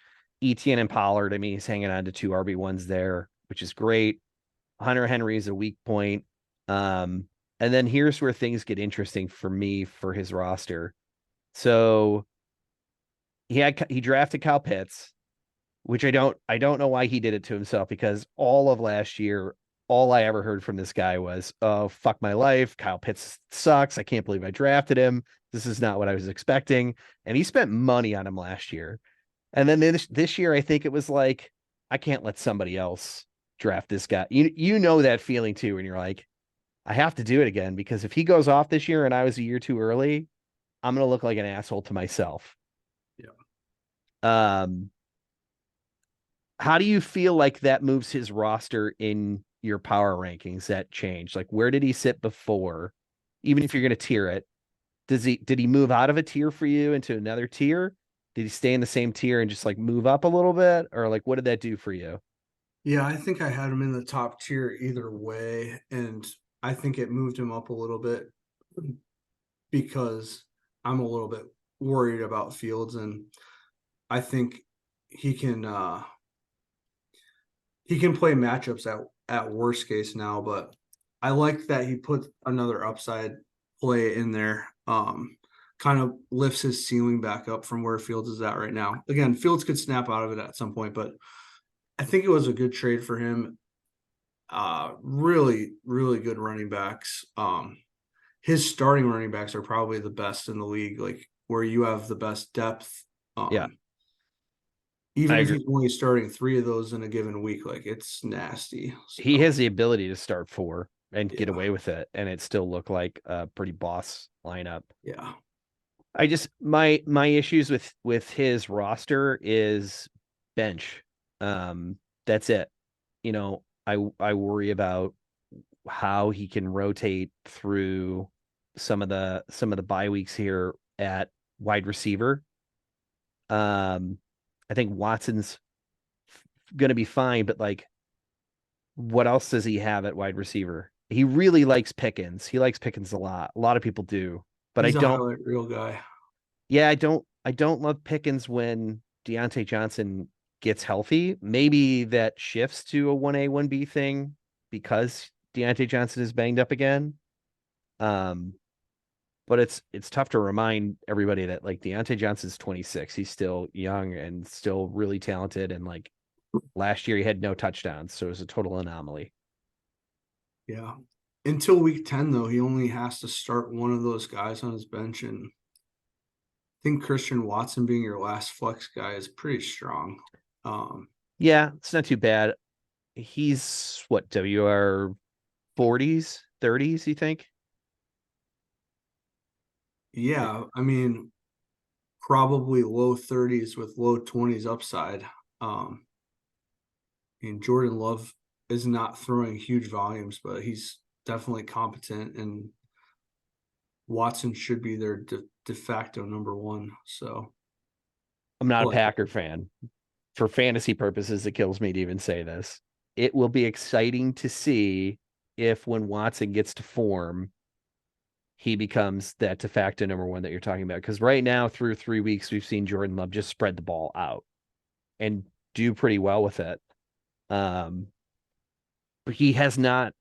Etienne and Pollard, I mean, he's hanging on to two RB1s there, which is great. Hunter Henry is a weak point. Um, and then here's where things get interesting for me for his roster. So he drafted Kyle Pitts, which I don't know why he did it to himself, because all of last year, all I ever heard from this guy was, "Oh, fuck my life. Kyle Pitts sucks. I can't believe I drafted him. This is not what I was expecting." And he spent money on him last year. And then this year, I think it was like, I can't let somebody else draft this guy. You know that feeling too, and you're like, I have to do it again, because if he goes off this year and I was a year too early, I'm gonna look like an asshole to myself.
Yeah.
Um, how do you feel like that moves his roster in your power rankings? That change, like where did he sit before? Even if you're gonna tier it, did he move out of a tier for you into another tier? Did he stay in the same tier and just like move up a little bit, or like what did that do for you?
Yeah, I think I had him in the top tier either way, and I think it moved him up a little bit because I'm a little bit worried about Fields, and I think he can uh he can play matchups at worst case now, but I like that he put another upside play in there. Kind of lifts his ceiling back up from where Fields is at right now. Again, Fields could snap out of it at some point, but I think it was a good trade for him. Really, really good running backs. His starting running backs are probably the best in the league, like where you have the best depth.
Yeah, I
Even if
agree.
he's only starting three of those in a given week, like it's nasty.
He
So
has the ability to start four and get
yeah,
away with it, and it still look like a pretty boss lineup.
yeah,
I just my issues with his roster is bench. That's it. I worry about how he can rotate through some of the bye weeks here at wide receiver. I think Watson's going to be fine, but like, what else does he have at wide receiver? He really likes Pickens. He likes Pickens a lot. A lot of people do, but I
he's a
don't.
highlight reel guy.
Yeah, I don't love Pickens when Deontay Johnson gets healthy. Maybe that shifts to a 1A, 1B thing because Deontay Johnson is banged up again. Um, but it's tough to remind everybody that like Deontay Johnson's 26. He's still young and still really talented. And like last year he had no touchdowns, so it was a total anomaly.
Yeah. Until week 10, though, he only has to start one of those guys on his bench. And I think Christian Watson being your last flex guy is pretty strong. Um,
Yeah, it's not too bad. He's what, WR 40s, 30s, you think?
yeah, I mean, probably low 30s with low 20s upside. And Jordan Love is not throwing huge volumes, but he's definitely competent, and Watson should be their de facto number one. So
I'm
I
not a
like
Packer fan. For fantasy purposes, it kills me to even say this. It will be exciting to see if when Watson gets to form, he becomes that de facto number one that you're talking about. Because right now, through 3 weeks, we've seen Jordan Love just spread the ball out and do pretty well with it. Um, but he has not,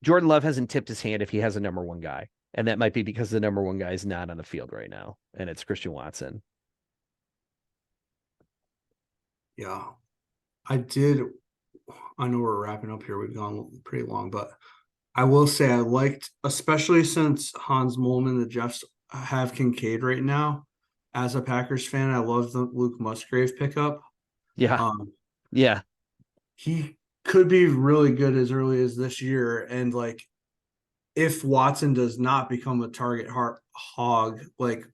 Jordan Love hasn't tipped his hand if he has a number one guy. And that might be because the number one guy is not on the field right now, and it's Christian Watson.
Yeah, I did. I know we're wrapping up here. We've gone pretty long, but I will say I liked, especially since Hans Molman, the Jeffs have Kincaid right now. As a Packers fan, I love the Luke Musgrave pickup.
Yeah.
Um,
Yeah.
he could be really good as early as this year, and like if Watson does not become a target hog, like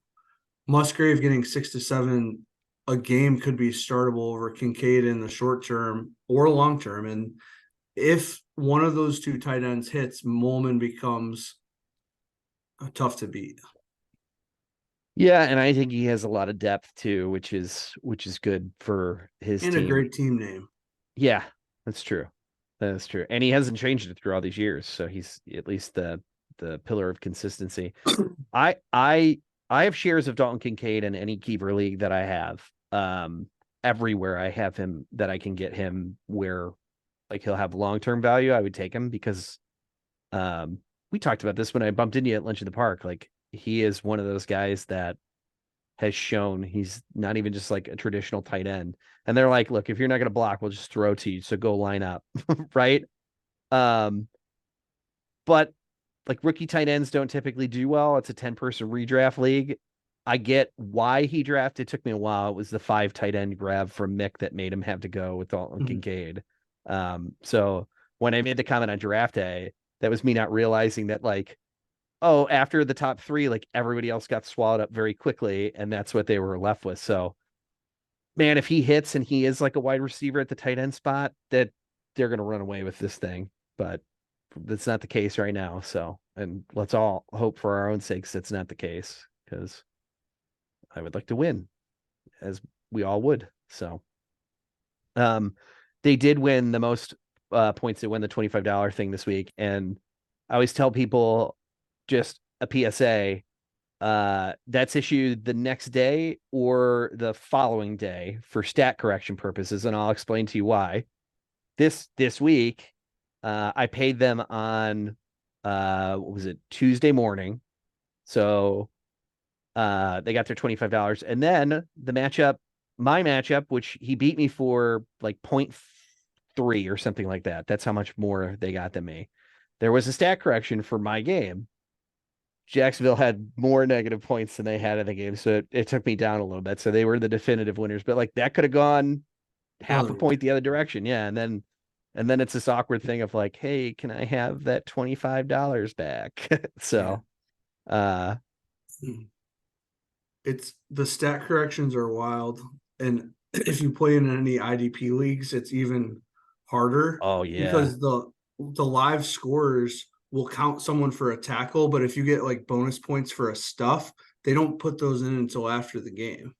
Musgrave getting 6 to 7 a game could be startable over Kincaid in the short term or long term. And if one of those two tight ends hits, Molman becomes tough to beat.
Yeah, and I think he has a lot of depth too, which is good for his
And a
team.
great team name.
Yeah, that's true. That's true. And he hasn't changed it through all these years, so he's at least the pillar of consistency. I I I have shares of Dalton Kincaid in any keeper league that I have. Everywhere I have him that I can get him where like he'll have long-term value, I would take him because um we talked about this when I bumped into you at lunch in the park. Like he is one of those guys that has shown he's not even just like a traditional tight end. And they're like, look, if you're not going to block, we'll just throw to you. So go line up. Right. Um, but like rookie tight ends don't typically do well. It's a 10-person redraft league. I get why he drafted. It took me a while. It was the 5 tight end grab from Mick that made him have to go with Dalton
Mhm.
Kincaid. So when I made the comment on draft day, that was me not realizing that like, oh, after the top 3, like everybody else got swallowed up very quickly, and that's what they were left with. So man, if he hits and he is like a wide receiver at the tight end spot, that they're going to run away with this thing. But that's not the case right now. So, and let's all hope for our own sakes that's not the case because I would like to win, as we all would. So, um, they did win the most points. They win the $25 thing this week, and I always tell people just a PSA that's issued the next day or the following day for stat correction purposes, and I'll explain to you why. This week, I paid them on what was it, Tuesday morning. So they got their $25. And then the matchup, my matchup, which he beat me for like 0.3 or something like that. That's how much more they got than me. There was a stat correction for my game. Jacksonville had more negative points than they had in the game, so it took me down a little bit. So they were the definitive winners, but like that could have gone
The
half a
other way.
point the other direction. Yeah, and then it's this awkward thing of like, hey, can I have that $25 back?
Yeah.
So uh
It's the stat corrections are wild. And if you play in any IDP leagues, it's even harder
oh yeah.
because the live scores will count someone for a tackle, but if you get like bonus points for a stuff, they don't put those in until after the game.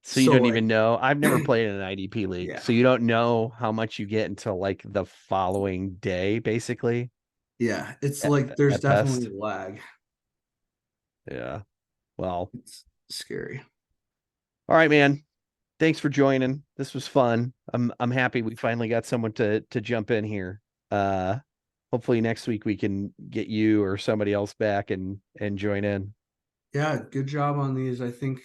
So you
So
don't
like
even know. I've never played in an IDP league, so
yeah.
you don't know how much you get until like the following day, basically,
Yeah, it's like there's
at
definitely
best.
a lag.
Yeah. Well,
It's scary.
all right, man. Thanks for joining. This was fun. I'm happy we finally got someone to jump in here. Uh Hopefully next week we can get you or somebody else back and join in.
Yeah, good job on these. I think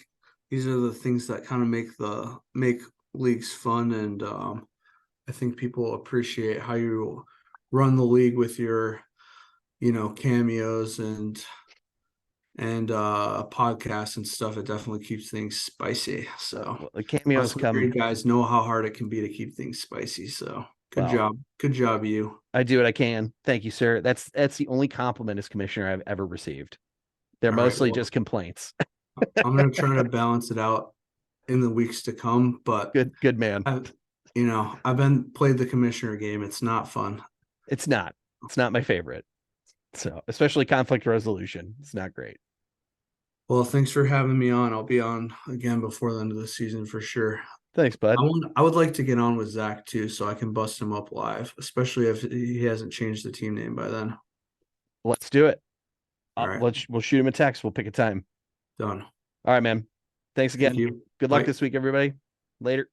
these are the things that kind of make leagues fun, and I think people appreciate how you run the league with your, cameos and podcasts and stuff. It definitely keeps things spicy. So
Well, the
us
cameos come
married guys know how hard it can be to keep things spicy. So good
well.
job. Good job, you.
I do what I can. Thank you, sir. That's the only compliment as commissioner I've ever received. They're
All right.
mostly
Well,
just complaints.
I'm gonna try to balance it out in the weeks to come, but
Good man.
I've I've been played the commissioner game. It's not fun.
It's not. It's not my favorite. So, especially conflict resolution. It's not great.
Well, thanks for having me on. I'll be on again before the end of the season for sure.
Thanks, bud.
I would like to get on with Zach too, so I can bust him up live, especially if he hasn't changed the team name by then.
Let's do it.
All right,
We'll shoot him a text. We'll pick a time.
done.
All right, man. Thanks
Thank
again.
you.
Good luck
Bye.
this week, everybody. Later.